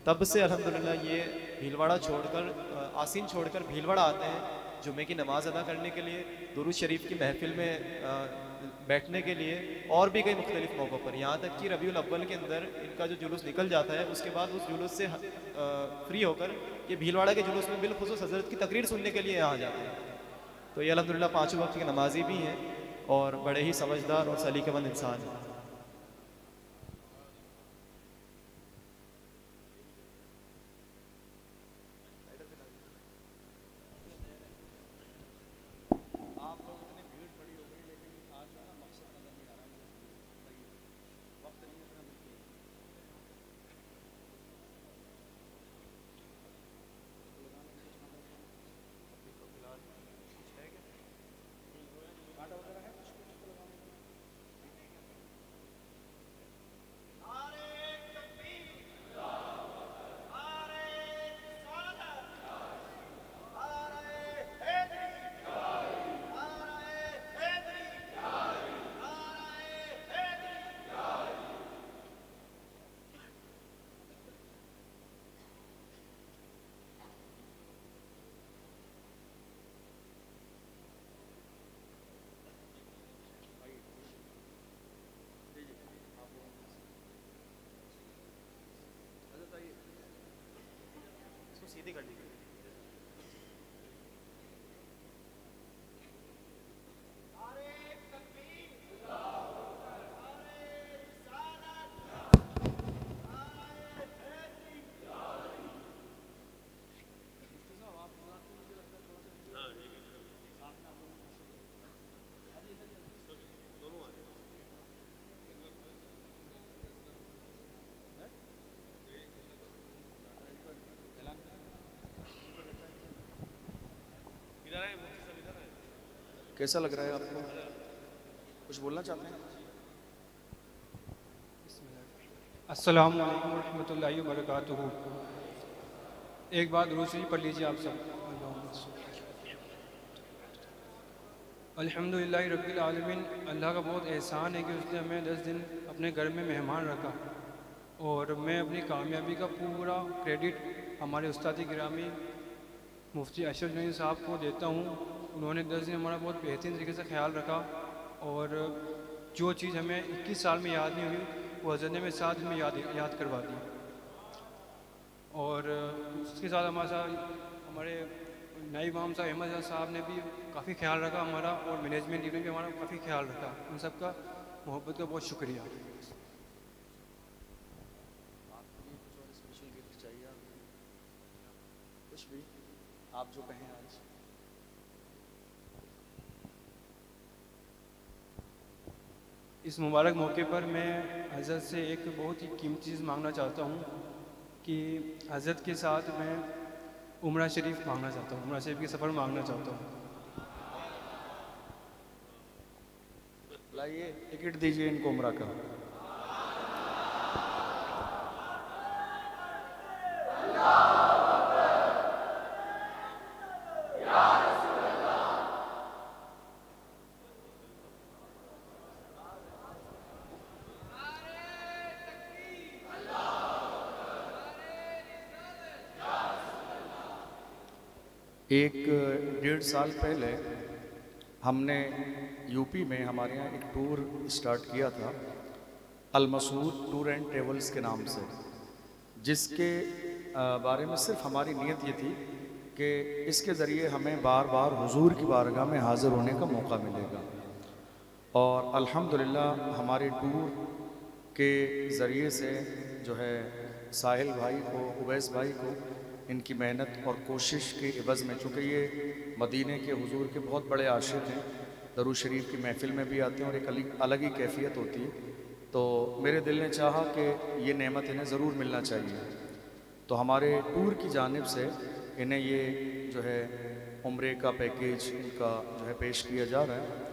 तब से अल्हम्दुलिल्लाह ये भीलवाड़ा छोड़कर आसिन छोड़कर भीलवाड़ा आते हैं जुमे की नमाज़ अदा करने के लिए, दुरूद शरीफ की महफ़िल में बैठने के लिए और भी कई मुख्तलिफ़ मौक़ों पर। यहाँ तक कि रबीउल अव्वल के अंदर इनका जो जुलूस निकल जाता है उसके बाद उस जुलूस से फ्री होकर ये भीलवाड़ा के जुलूस में बिलखुसूस हज़रत की तकरीर सुनने के लिए यहाँ जाते हैं। तो ये अल्हम्दुलिल्लाह पाँचों वक्त के नमाजी भी हैं और बड़े ही समझदार और सलीकेमंद इंसान हैं। आप लोग इतनी भीड़ खड़ी हो गई, लेकिन आज जो है ना मकसद नज़र नहीं आ रहा मुझे, वक्त नहीं है इतना बिल्कुल। कांटा वगैरह है कुछ कुछ तो लगाने को? इसको सीधी कर लीजिए। कैसा लग रहा है आपको? कुछ बोलना चाहते हैं? अस्सलामु अलैकुम वरहमतुल्लाहि वबरकातुहू। एक बात दूसरी पढ़ लीजिए आप सब। अल्हम्दुलिल्लाहि रब्बिल आलमीन। अल्लाह का बहुत एहसान है कि उसने हमें 10 दिन अपने घर में मेहमान रखा, और मैं अपनी कामयाबी का पूरा क्रेडिट हमारे उस्ताद गिरामी मुफ्ती अशरफ जमील साहब को देता हूँ। उन्होंने 10 दिन हमारा बहुत बेहतरीन तरीके से ख्याल रखा, और जो चीज़ हमें 21 साल में याद नहीं हुई वो हज़रत ने हमें 7 दिन में याद करवा दी। और उसके साथ हमारे साथ हमारे नाइब इमाम साहब अहमद साहब ने भी काफ़ी ख्याल रखा हमारा, और मैनेजमेंट टीम ने भी हमारा काफ़ी ख्याल रखा। उन सब का मोहब्बत का बहुत शुक्रिया। स्पेशल गिफ्ट चाहिए आपको? कुछ भी आप जो कहें आज। इस मुबारक मौके पर मैं हज़रत से एक बहुत ही कीमती चीज़ मांगना चाहता हूँ कि हज़रत के साथ मैं उम्रा शरीफ मांगना चाहता हूँ, उम्रा शरीफ के सफ़र मांगना चाहता हूँ। लाइए टिकट दीजिए इनको उम्रा का। एक 1.5 साल पहले हमने यूपी में हमारे यहाँ एक टूर स्टार्ट किया था अलमसूद टूर एंड ट्रेवल्स के नाम से, जिसके बारे में सिर्फ हमारी नीयत ये थी कि इसके ज़रिए हमें बार बार हुजूर की बारगाह में हाज़िर होने का मौका मिलेगा। और अल्हम्दुलिल्लाह हमारे टूर के ज़रिए से जो है साहिल भाई को, उवैस भाई को, इनकी मेहनत और कोशिश के इवज़ में, चूँकि ये मदीने के हुजूर के बहुत बड़े आशिक़ हैं, दरूद शरीफ की महफ़िल में भी आते हैं और एक अलग ही कैफियत होती है। तो मेरे दिल ने चाहा कि ये नेमत इन्हें ज़रूर मिलना चाहिए। तो हमारे टूर की जानिब से इन्हें ये जो है उम्रे का पैकेज इनका जो है पेश किया जा रहा है।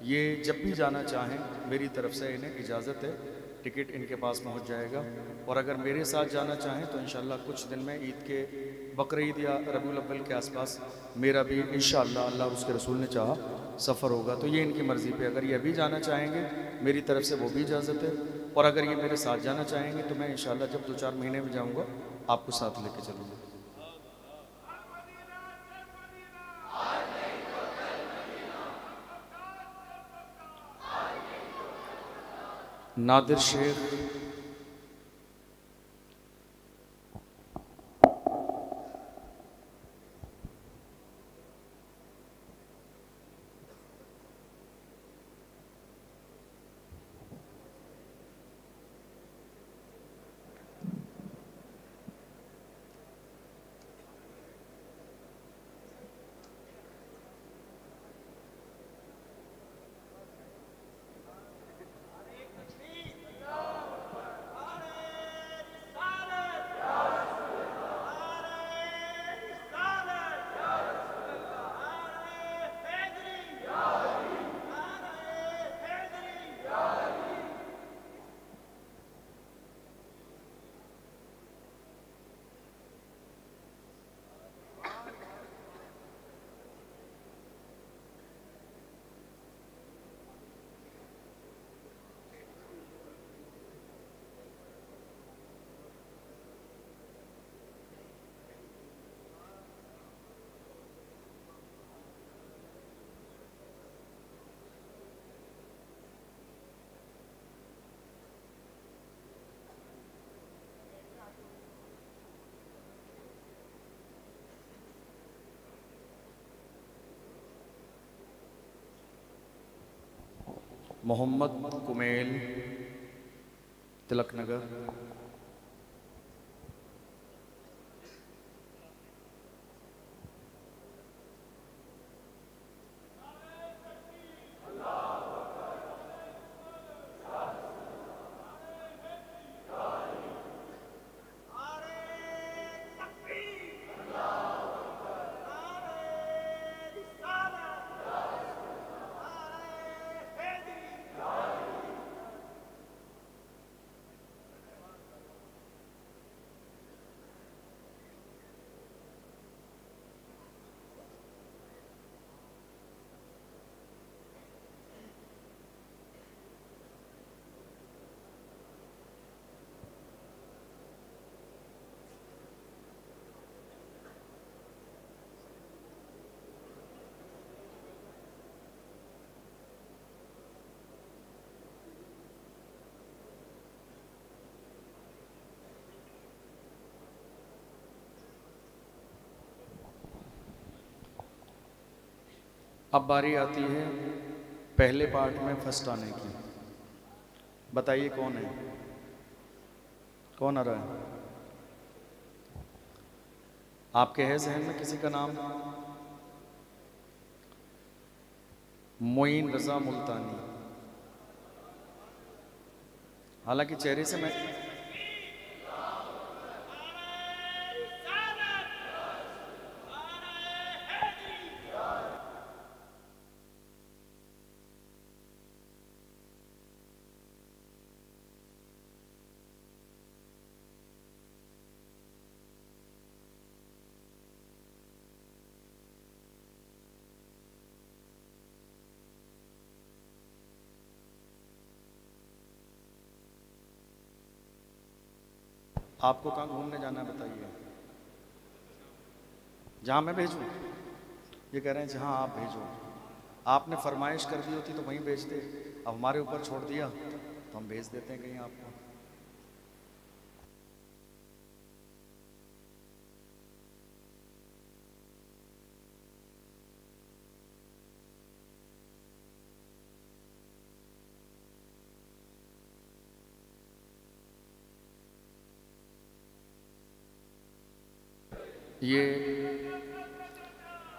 ये जब भी जाना चाहें मेरी तरफ से इन्हें इजाज़त है, टिकट इनके पास पहुंच जाएगा। और अगर मेरे साथ जाना चाहें तो इंशाल्लाह कुछ दिन में ईद के बकरीद या रबीउल अव्वल के आसपास मेरा भी इंशाल्लाह अल्लाह और उसके रसूल ने चाहा सफ़र होगा। तो ये इनकी मर्ज़ी पे, अगर ये अभी जाना चाहेंगे मेरी तरफ से वो भी इजाज़त है, और अगर ये मेरे साथ जाना चाहेंगे तो मैं इंशाल्लाह जब 2-4 महीने में जाऊँगा आपको साथ लेके चलूँगा। नादिर शेख, मोहम्मद कुमेल, तिलक नगर। अब बारी आती है पहले पार्ट में फर्स्ट आने की। बताइए कौन है, कौन आ रहा है? आपके है जहन में किसी का नाम? मोइन रजा मुल्तानी। हालांकि चेहरे से मैं आपको कहाँ घूमने जाना है बताइए? जहाँ मैं भेजूँ? ये कह रहे हैं जहाँ आप भेजो। आपने फरमाइश कर दी होती तो वहीं भेजते, अब हमारे ऊपर छोड़ दिया तो हम भेज देते हैं कहीं आपको।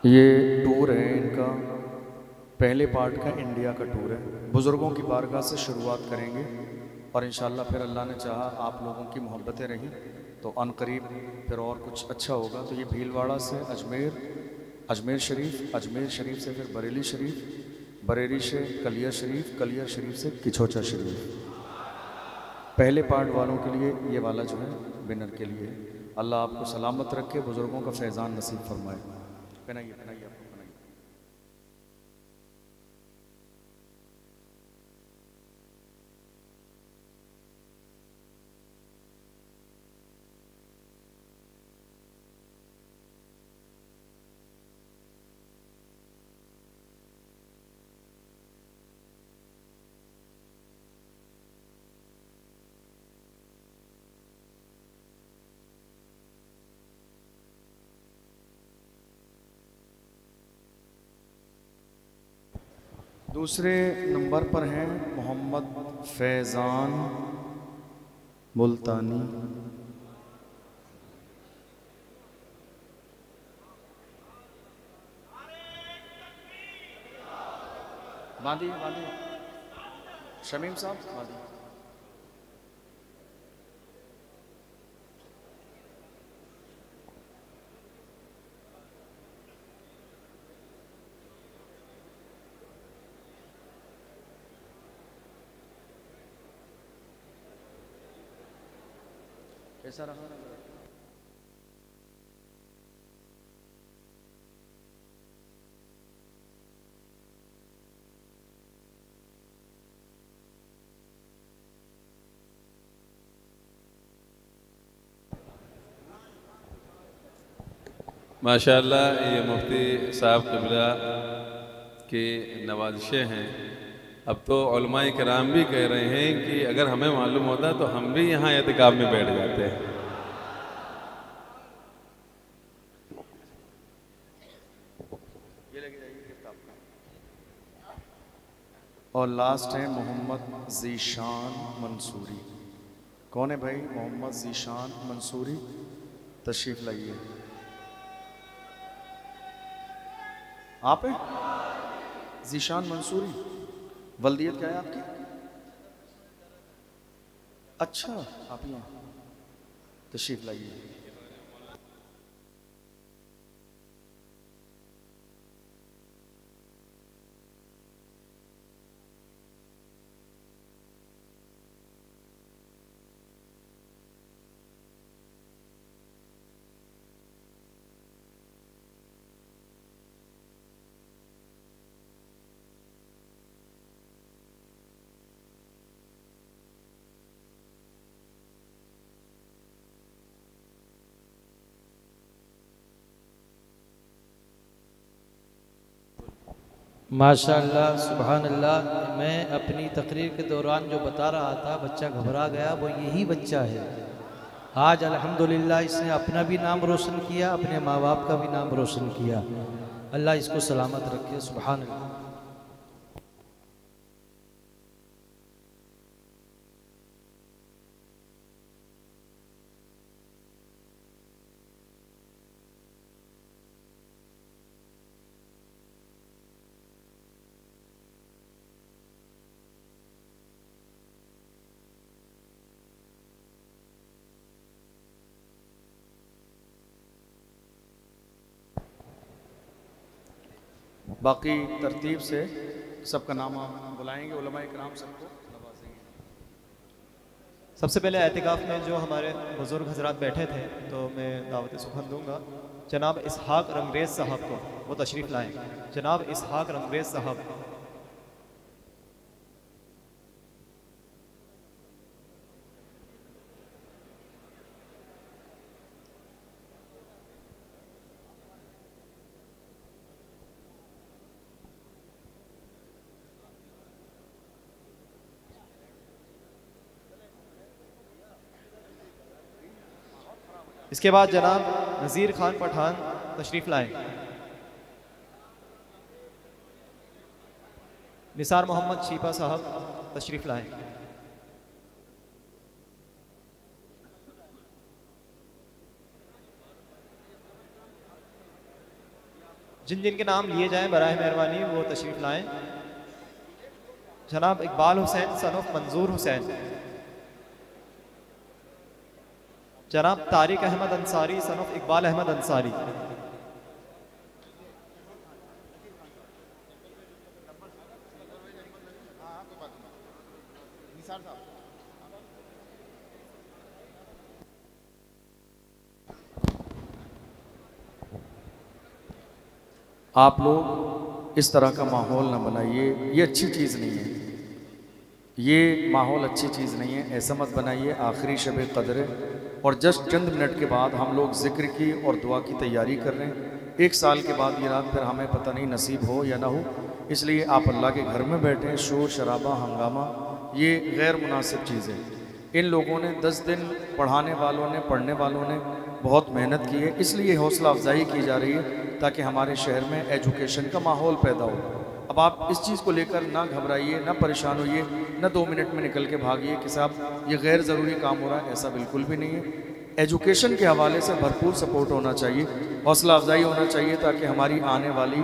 ये टूर है इनका, पहले पार्ट का इंडिया का टूर है। बुज़ुर्गों की बारगाह से शुरुआत करेंगे। और इंशाअल्लाह फिर अल्लाह ने चाहा आप लोगों की मोहब्बतें रहीं तो अनकरीब फिर और कुछ अच्छा होगा। तो ये भीलवाड़ा से अजमेर शरीफ, अजमेर शरीफ से फिर बरेली शरीफ, बरेली से कलियर शरीफ, कलियर शरीफ से किछोचा शरीफ। पहले पार्ट वालों के लिए ये वाला जो है विनर के लिए। अल्लाह आपको सलामत रखे, बुज़ुर्गों का फैज़ान नसीब फरमाए। पहनाइए पहनाइए आपको पहनाइए। दूसरे नंबर पर हैं मोहम्मद फैज़ान मुल्तानी। बांधिए बांधिए, शमीम साहब बांधिए। कैसा रहा? माशाअल्लाह ये मुफ्ती साहब क़िबला की नवाज़िशें हैं। अब तो उलमाए किराम भी कह रहे हैं कि अगर हमें मालूम होता तो हम भी यहाँ एतिकाफ़ में बैठ जाते हैं। और लास्ट है मोहम्मद ज़ीशान मंसूरी। कौन है भाई? मोहम्मद ज़ीशान मंसूरी, तशरीफ़ लाइए। आप हैं ज़ीशान मंसूरी? वल्दियत क्या है आपकी? अच्छा, आप ही हैं, तशरीफ़ लाइए। माशाअल्लाह सुभानअल्लाह। मैं अपनी तकरीर के दौरान जो बता रहा था, बच्चा घबरा गया, वो यही बच्चा है। आज अल्हम्दुलिल्लाह इसने अपना भी नाम रोशन किया, अपने माँ बाप का भी नाम रोशन किया। अल्लाह इसको सलामत रखे, सुभानअल्लाह। बाकी तरतीब से सबका नाम आप बुलाएंगे, उलमाए किराम सबको नवाजेंगे। सबसे पहले एतिकाफ़ में जो हमारे बुज़ुर्ग हजरात बैठे थे तो मैं दावत सुखन दूंगा। जनाब इसहाक रंगरेज़ साहब को वो तशरीफ़ लाएँ। जनाब इसहाक रंगरेज़ साहब। इसके बाद जनाब नज़ीर खान पठान तशरीफ़ लाएँ। निसार मोहम्मद शीपा साहब तशरीफ़ लाएँ। जिन जिन के नाम लिए जाएं बराए मेहरबानी वो तशरीफ़ लाएँ। जनाब इकबाल हुसैन सन ऑफ मंजूर हुसैन जनाब तारिक अहमद अंसारी सन ऑफ इकबाल अहमद अंसारी। आप लोग इस तरह का माहौल ना बनाइए, ये अच्छी चीज़ नहीं है, ये माहौल अच्छी चीज़ नहीं है, ऐसा मत बनाइए। आखिरी शब कदर है और जस्ट चंद मिनट के बाद हम लोग ज़िक्र की और दुआ की तैयारी कर रहे हैं। 1 साल के बाद ये रात फिर हमें पता नहीं नसीब हो या ना हो, इसलिए आप अल्लाह के घर में बैठें। शोर शराबा हंगामा ये गैर मुनासिब चीज़ है। इन लोगों ने 10 दिन पढ़ाने वालों ने, पढ़ने वालों ने बहुत मेहनत की है, इसलिए हौसला अफजाई की जा रही है ताकि हमारे शहर में एजुकेशन का माहौल पैदा हो। अब आप इस चीज़ को लेकर ना घबराइए, ना परेशान होइए, ना 2 मिनट में निकल के भागिए कि साहब ये गैर ज़रूरी काम हो रहा है, ऐसा बिल्कुल भी नहीं है। एजुकेशन के हवाले से भरपूर सपोर्ट होना चाहिए, हौसला अफजाई होना चाहिए ताकि हमारी आने वाली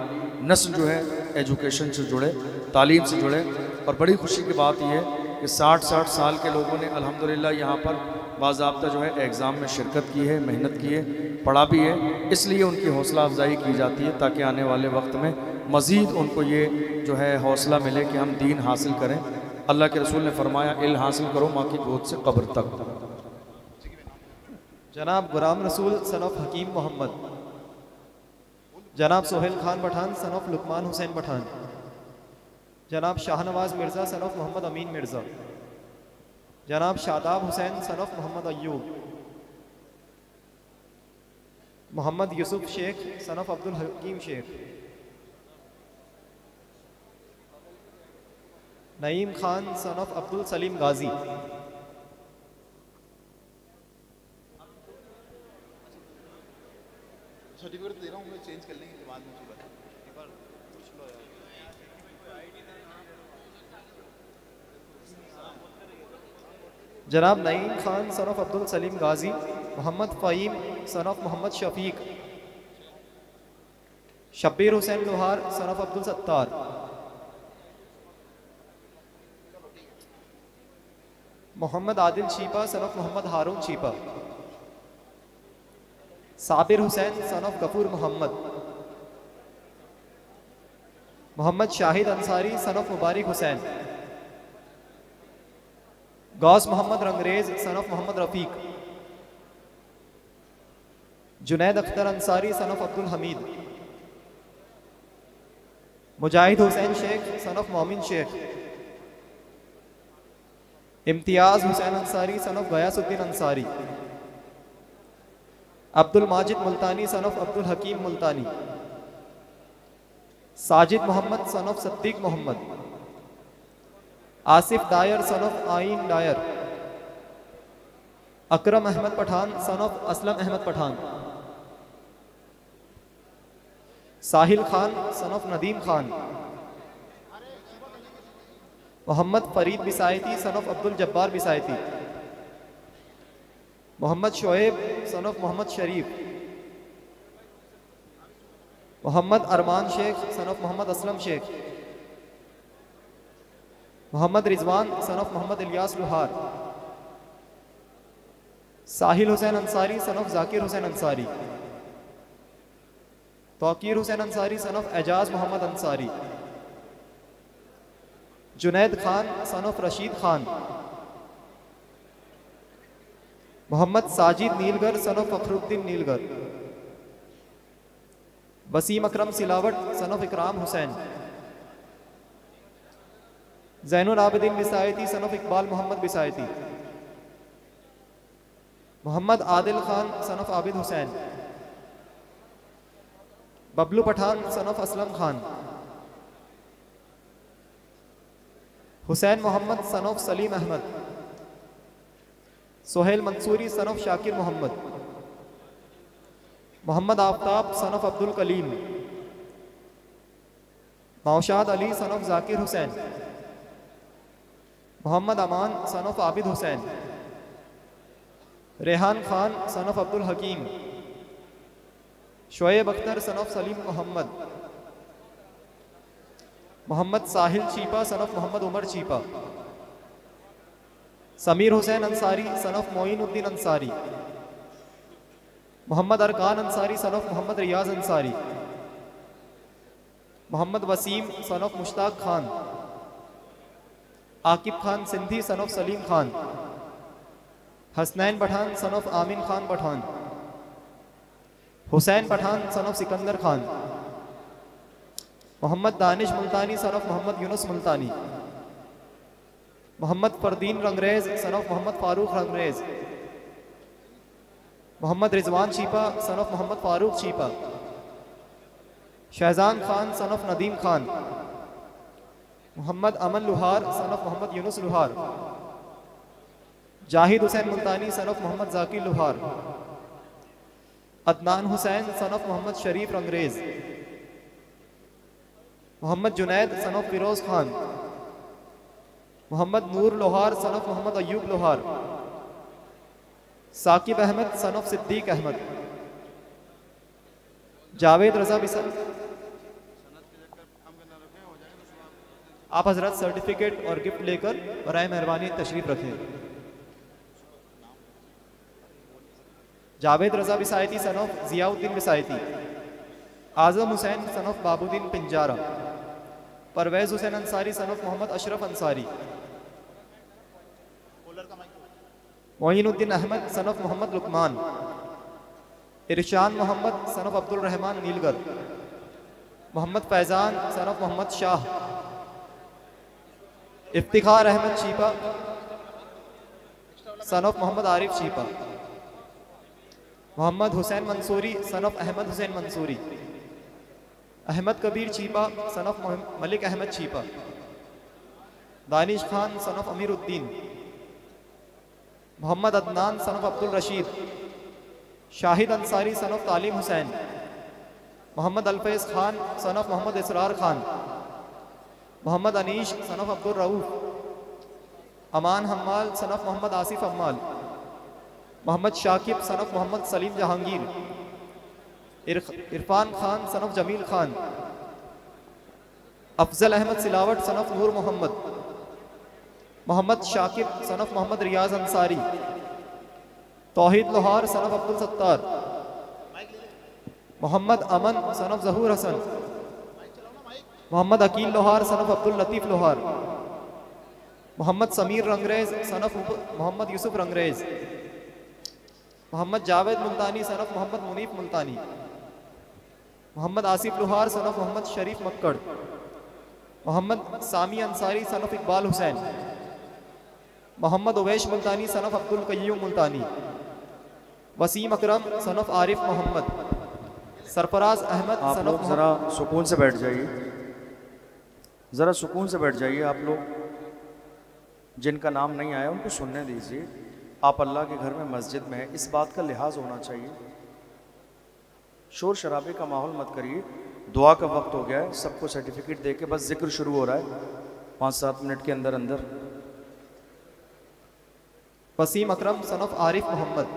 नस्ल जो है एजुकेशन से जुड़े, तालीम से जुड़े। और बड़ी खुशी की बात यह है कि 60 साल के लोगों ने अल्हम्दुलिल्लाह यहाँ पर बाज़ाब्ता जो है एग्ज़ाम में शिरकत की है, मेहनत की है, पढ़ा भी है, इसलिए उनकी हौसला अफजाई की जाती है ताकि आने वाले वक्त में मज़ीद उनको ये जो है हौसला मिले कि हम दीन हासिल करें। अल्लाह के रसूल ने फरमाया इल्म हासिल करो माँ की गोद से कब्र तक। जनाब गुलाम रसूल सन ऑफ हकीम मोहम्मद, जनाब सोहेल खान पठान सन ऑफ लुकमान हुसैन पठान, जनाब शाहनवाज मिर्ज़ा सन ऑफ मोहम्मद अमीन मिर्ज़ा, जनाब Shadab Hussain son of Mohammad Ayub, Mohammad Yusuf Shaikh son of Abdul Hakim Shaikh, Naeem Khan son of Abdul Salim Ghazi, certificate दे रहा हूँ मैं, चेंज कर लेंगे बाद में। एक बार पूछ लो यार। जनाब Naeem Khan son of Abdul Salim Ghazi, Mohammad Fahim son of Mohammad Shafiq, Shabbir Hussain Lohar son of Abdul Sattar, Mohammad Adil Chhipa son of Mohammad Haroon Chhipa, Sabir Hussain son of Gafoor Mohammad, Mohammad Shahid Ansari son of Mubarik Hussain, Gaus Mohammad Rangrez son of Mohammad Rafiq, Junaid Akhtar Ansari son of Abdul Hamid, Mujahid Hussain Shaikh son of Momin Shaikh, Imtiyaz Hussain Ansari son of Ghiyasuddin Ansari, Abdul Majid Multani son of Abdul Hakim Multani, Sajid Mohammad son of Siddiq Mohammad, Asif Dyer son of Ain Dyer, Akram Ahmed Pathan son of Aslam Ahmed Pathan, Sahil Khan son of Nadeem Khan, Mohammad Farid Bisayati son of Abdul Jabbar Bisayati, Mohammad Shoaib son of Mohammad Sharif, Mohammad Arman Shaikh son of Mohammad Aslam Shaikh, Mohammad Rizwan son of Mohammad Ilyas Luhar, Sahil Hussain Ansari son of Zakir Hussain Ansari, Tauqeer Hussain Ansari son of Ejaz Mohammad Ansari, Junaid Khan son of Rashid Khan, Mohammad Sajid Neelgar son of Fakhruddin Neelgar, Wasim Akram Silawat son of Ikram Hussain, Zainul Abidin Bisayati son of Iqbal Mohammad Bisayati, Mohammad Adil Khan son of Abid Hussain, Bablu Pathan son of Aslam Khan, Hussain Mohammad son of Salim Ahmed, Sohail Mansuri son of Shakir Mohammad, Mohammad Aftab son of Abdul Kaleem, Naushad Ali son of Zakir Hussain, Mohammad Aman son of Abid Hussain, Rehan Khan son of Abdul Hakim, Shoaib Akhtar son of Salim Mohammad, Mohammad Sahil Chhipa son of Mohammad Umar Chhipa, Sameer Hussain Ansari son of Moinuddin Ansari, Mohammad Arkan Ansari son of Mohammad Riyaz Ansari, Mohammad Wasim son of Mushtaq Khan, Aqib Khan Sindhi son of Salim Khan, Hasnain Pathan son of Amin Khan Pathan, Hussain Pathan son of Sikandar Khan, Mohammad Danish Multani son of Mohammad Yunus Multani, Mohammad Fardeen Rangrez son of Mohammad Farooq Rangrez, Mohammad Rizwan Chhipa son of Mohammad Farooq Chhipa, Shahjan Khan son of Nadeem Khan, Mohammad Aman Luhar son of Mohammad Yunus Luhar, Zahid Hussain Multani son of Mohammad Zakir Luhar, Adnan Hussain son of Mohammad Sharif Rangrez, Mohammad Junaid son of Firoz Khan, Mohammad Noor Lohar son of Mohammad Ayub लोहार, Saqib Ahmad son of Siddique Ahmad, Javed रजा बिसल। आप हजरत certificate और gift लेकर बराए मेहरबानी तशरीफ रखें। Javed Raza Bisayati son of Ziauddin Bisayati, Azam Hussain son of Babuddin Pinjara, Parvez Hussain Ansari son of Mohammad Ashraf Ansari, Moinuddin Ahmed son of Mohammad Luqman, Irshan Mohammad son of Abdul Rahman Neelgar, Mohammad Faizan son of Mohammad Shah, Iftikhar Ahmed Chhipa son of Mohammad Arif Chhipa, Mohammad Hussain Mansuri son of Ahmed Hussain Mansuri, Ahmed Kabir Chhipa son of Malik Ahmed Chhipa, Danish Khan son of Amiruddin, Mohammad Adnan son of Abdul Rashid, Shahid Ansari son of Talim Hussain, Mohammad Alfaiz Khan son of Mohammad Israr Khan, Mohammad Anish son of Abdul Rauf, Aman Hammal son of Mohammad Asif Ammal, Mohammad Shakib son of Mohammad Salim Jahangir, Irfan Khan son of Jamil Khan, Afzal Ahmed Silawat son of Noor Mohammad, Mohammad Shakib son of Mohammad Riyaz Ansari, Tauhid Lohar son of Abdul Sattar, Mohammad Aman son of Zahoor Hasan, Mohammad Aqeel Lohar son of Abdul Latif Lohar, Mohammad Sameer Rangrez son of Mohammad Yusuf Rangrez, Mohammad Javed Multani son of Mohammad Munif Multani, Mohammad Asif Lohar son of Mohammad Sharif Makkad, Mohammad Sami Ansari son of Iqbal Hussain, Mohammad Uvais Multani son of Abdul Qayyum Multani, Wasim Akram son of Arif Mohammad, Sarfaraz Ahmed आप सन लोग of ज़रा सुकून से बैठ जाइए, ज़रा सुकून से बैठ जाइए। आप लोग जिनका नाम नहीं आया उनको सुनने दीजिए। आप अल्लाह के घर में मस्जिद में हैं, इस बात का लिहाज होना चाहिए। शोर शराबे का माहौल मत करिए। दुआ का वक्त हो गया है, सबको सर्टिफिकेट दे के बस जिक्र शुरू हो रहा है 5-7 मिनट के अंदर अंदर। Wasim Akram son of Arif Mohammad,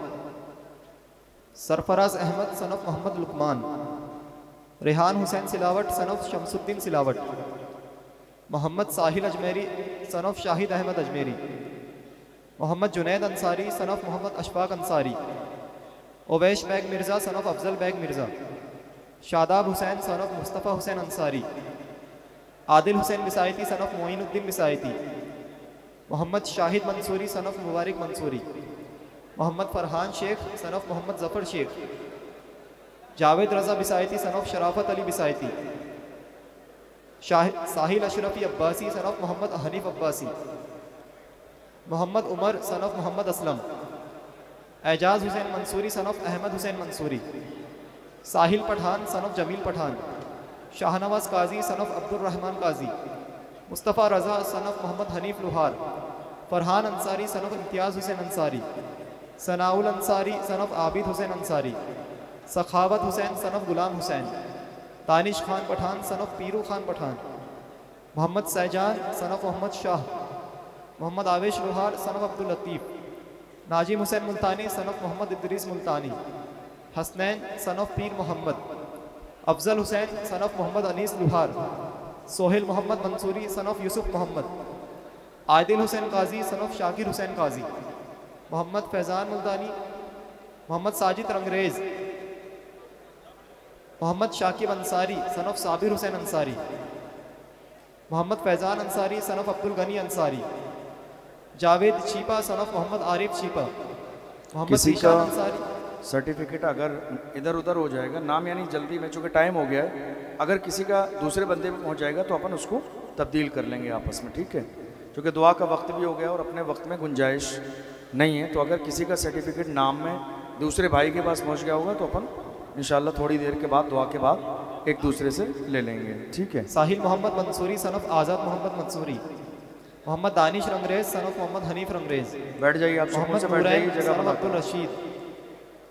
Sarfaraz Ahmed son of Mohammad Luqman, Rehan Hussain Silawat son of Shamsuddin Silawat, Mohammad Sahil Ajmeri son of Shahid Ahmed Ajmeri, Mohammad Junaid Ansari son of Mohammad Ashfaq Ansari, Owais Baig Mirza son of Afzal Baig Mirza, Shadab Hussain son of Mustafa Hussain Ansari, Adil Hussain Bisayati son of Moinuddin Bisayati, Mohammad Shahid Mansuri son of Mubarak Mansuri, Mohammad Farhan Sheikh son of Mohammad Zafar Sheikh, Javed Raza Bisayati son of Sharafat Ali Bisayati, Sahil Ashrafi Abbasi son of Mohammad Hanif Abbasi, Mohammad Umar son of Mohammad Aslam, Ejaz Hussain Mansuri son of Ahmed Hussain Mansuri, Sahil Pathan son of Jameel Pathan, Shahnawaz Qazi son of Abdul Rahman Qazi, Mustafa Raza son of Mohammad Hanif Luhar, Farhan Ansari son of Imtiaz Hussain Ansari, Sanaul Ansari son of Abid Hussain Ansari, Sakhawat Hussain son of Ghulam Hussain, Tanish Khan Pathan son of Piru Khan Pathan, Mohammad Saijan son of Mohammad Shah, Mohammad Avesh Luhar son of Abdul Latif, Nazim Hussain Multani son of Mohammad Idris Multani, Hasnain son of Pir Mohammad, Afzal Hussain son of Mohammad Anees Luhar, Sohail Mohammad Mansuri son of Yusuf Mohammad, Adil Hussain Qazi son of Shakir Hussain Qazi, Mohammad Faizan Multani, Mohammad Sajid Rangrez, Mohammad Shakib Ansari son of Sabir Hussain Ansari, Mohammad Faizan Ansari son of Abdul Gani Ansari, Javed Chhipa son of Mohammad Arif Chhipa, Mohammad किसी का Ishan Ansari. Certificate अगर इधर उधर हो जाएगा, नाम यानी जल्दी में, चूँकि टाइम हो गया है, अगर किसी का दूसरे बंदे में पहुँच जाएगा तो अपन उसको तब्दील कर लेंगे आपस में, ठीक है। क्योंकि दुआ का वक्त भी हो गया और अपने वक्त में गुंजाइश नहीं है, तो अगर किसी का सर्टिफिकेट नाम में दूसरे भाई के पास पहुँच गया होगा तो अपन इंशाल्लाह थोड़ी देर के बाद, दुआ के बाद एक दूसरे से ले लेंगे, ठीक है। Sahil Mohammad Mansuri son of Azad Mohammad Mansuri, Mohammad Danish Rangrez son of Mohammad Hanif Rangrez, बैठ जाइए आप, सुकून मोहम्मद से बैठ जाइए, नूरैन जगह सन ऑफ बना Abdul Rashid,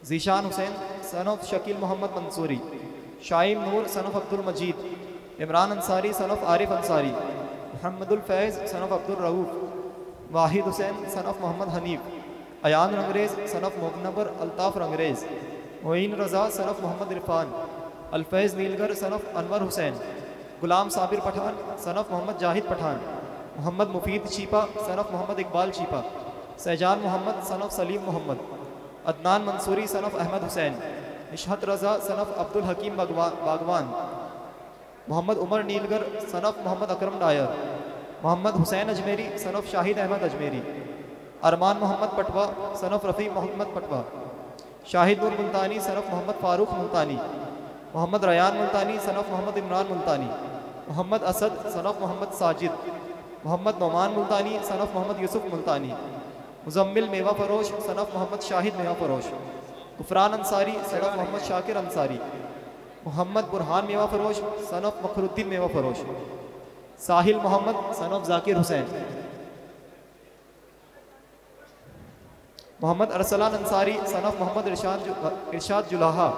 Zeeshan Hussain son of Shakeel Mohammad Mansuri, Shaim Noor son of Abdul Majid, Imran Ansari son of Arif Ansari, Mohammadul Faiz son of Abdul Rauf, Wahid Hussain son of Mohammad Hanif, Ayaan Rangrez son of Munawwar Altaf Rangrez, Moin Raza son of Mohammad Irfan, Alfaiz Neelgar son of Anwar Hussain, Ghulam Sabir Pathan son of Mohammad Zahid Pathan, Mohammad Mufeed Chhipa son of Mohammad Iqbal Chhipa, Saijan Mohammad son of Salim Mohammad, Adnan Mansuri son of Ahmed Hussain, Ishhat Raza son of Abdul Hakim Bagwan, Mohammad Umar Neelgar son of Mohammad Akram Dyer, Mohammad Hussain Ajmeri son of Shahid Ahmed Ajmeri, Armaan Mohammad Patwa son of Rafi Mohammad Patwa, Shahid Noor Multani son of Mohammad Farooq Multani, Mohammad Rayan Multani son of Mohammad Imran Multani, Mohammad Asad son of Mohammad Sajid, Mohammad Nauman Multani son of Mohammad Yusuf Multani, Muzammil Mewa Farosh son of Mohammad Shahid Mewa Farosh, Gufran Ansari son of Mohammad Shakir Ansari, Mohammad Burhan Mewa Farosh son of Makhruddin Mewa Farosh, Sahil Mohammad son of Zakir Hussain, Mohammad Arsalan Ansari son of Mohammad Irshad Julaha,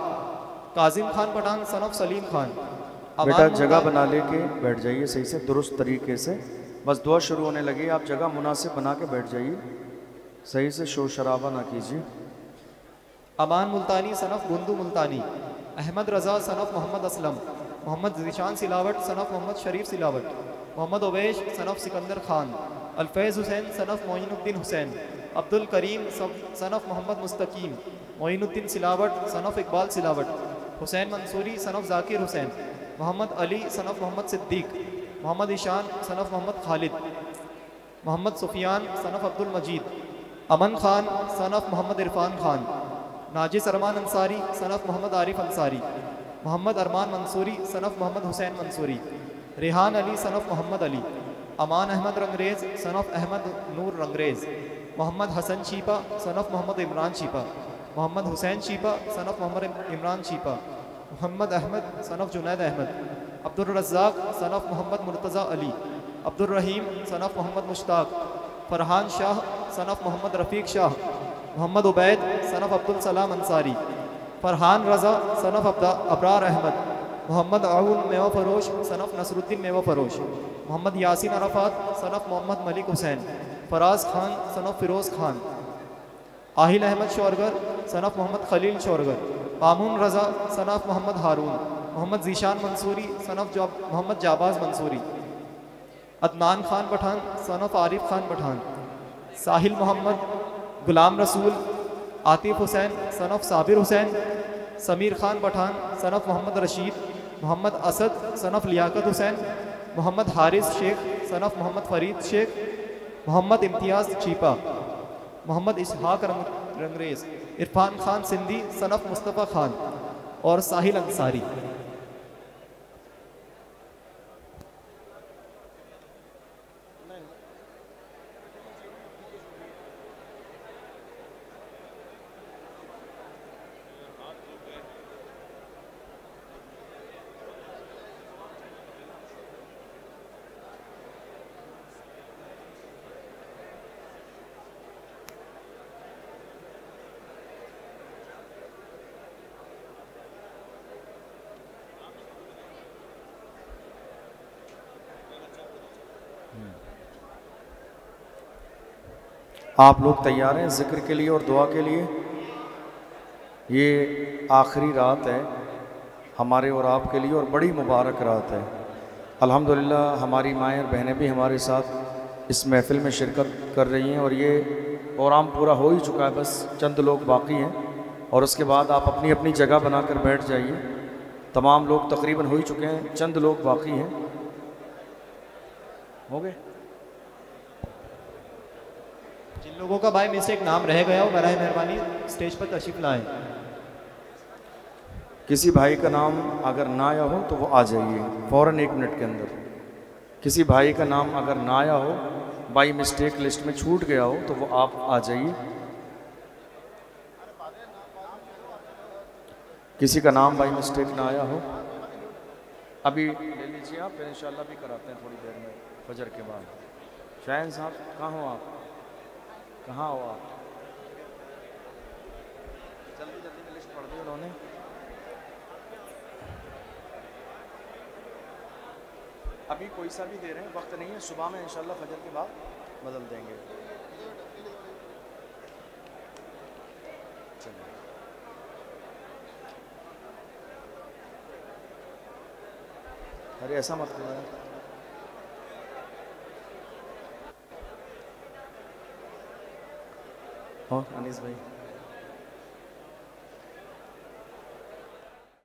Kazim Khan Pathan son of Salim Khan. बेटा जगह बना लेके बैठ जाइए सही से, दुरुस्त तरीके से, बस दुआ शुरू होने लगी, आप जगह मुनासिब बना के बैठ जाइए, सही से शोर शराबा ना कीजिए। Aman Multani son of Gundu Multani, Ahmed Raza son of Mohammad Aslam, Mohammad Zeeshan Silawat son of Mohammad Sharif Silawat, Mohammad Owais son of Sikandar Khan, Alfaiz Hussain son of Moinuddin Hussain, Abdul Karim son of Mohammad Mustakim, Moinuddin Silawat son of Iqbal Silawat, Hussain Mansuri son of Zakir Hussain, Mohammad Ali son of Mohammad Siddiq, Mohammad Ishaan son of Mohammad Khalid, Mohammad Sufiyan son of Abdul Majid, Aman Khan son of Mohammad Irfan Khan, Nazis Armaan Ansari son of Mohammad Arif Ansari, Mohammad Armaan Mansuri son of Mohammad Hussain Mansuri, Rehan Ali son of Mohammad Ali, Aman Ahmed Rangrez son of Ahmed Noor Rangrez, Mohammad Hasan Chhipa son of Mohammad Imran Chhipa, Mohammad Hussain Chhipa son of Mohammad Imran Chhipa, Mohammad Ahmed son of Junaid Ahmed, Abdul Razzaq son of Mohammad Murtaza Ali, Abdul Rahim sun of Mohammad Mushtaq, Farhan Shah son of Mohammad Rafiq Shah, Mohammad Ubaid son of Abdul Salam Ansari, Farhan Raza son of Abrar Ahmed, Mohammad Aun Mewa Farosh son of Nasruddin Mewa Farosh, Mohammad Yasin Arafat son of Mohammad Malik Hussain, Faraz Khan son of Firoz Khan, Aahil Ahmed Shorgar son of Mohammad Khalil Shorgar, Mamun Raza son of Mohammad Haroon, Mohammad Zeeshan Mansuri son of Mohammad Jabaz Mansuri, Adnan Khan Pathan son of Arif Khan Pathan, Sahil Mohammad, Ghulam Rasool, Atif Hussain son of Sabir Hussain, Sameer Khan Pathan son of Mohammad Rashid, Mohammad Asad son of Liaqat Hussain, Mohammad Haris Sheikh son of Mohammad Farid Sheikh, Mohammad Imtiaz Chhipa, Mohammad Ishaq Rangrez, Irfan Khan Sindhi son of Mustafa Khan और साहिल अंसारी। आप लोग तैयार हैं ज़िक्र के लिए और दुआ के लिए? ये आखिरी रात है हमारे और आपके लिए और बड़ी मुबारक रात है। अल्हम्दुलिल्लाह हमारी माएँ और बहनें भी हमारे साथ इस महफ़िल में शिरकत कर रही हैं और ये प्रोग्राम पूरा हो ही चुका है, बस चंद लोग बाकी हैं। और उसके बाद आप अपनी अपनी जगह बनाकर बैठ जाइए। तमाम लोग तकरीबन हो ही चुके हैं, चंद लोग बाकी हैं। हो गए? जिन लोगों का बाय मिस्टेक नाम रह गया हो बराए मेहरबानी स्टेज पर तशरीफ लाएं। किसी भाई का नाम अगर ना आया हो तो वो आ जाइए फ़ौरन 1 मिनट के अंदर। किसी भाई का नाम अगर ना आया हो, बाई मिस्टेक लिस्ट में छूट गया हो, तो वो आप आ जाइए। किसी का नाम बाई मिस्टेक ना आया हो, अभी ले लीजिए आप, फिर इंशाल्लाह भी कराते हैं थोड़ी देर में फजर के बाद। शायन साहब कहाँ हो आप? कहाँ हो आप? जल्दी जल्दी में लिस्ट पढ़ दी उन्होंने। अभी कोई सा भी दे रहे हैं, वक्त नहीं है, सुबह में इंशाल्लाह फजर के बाद बदल देंगे। चलिए अरे ऐसा मत करो यार। और अनीस भाई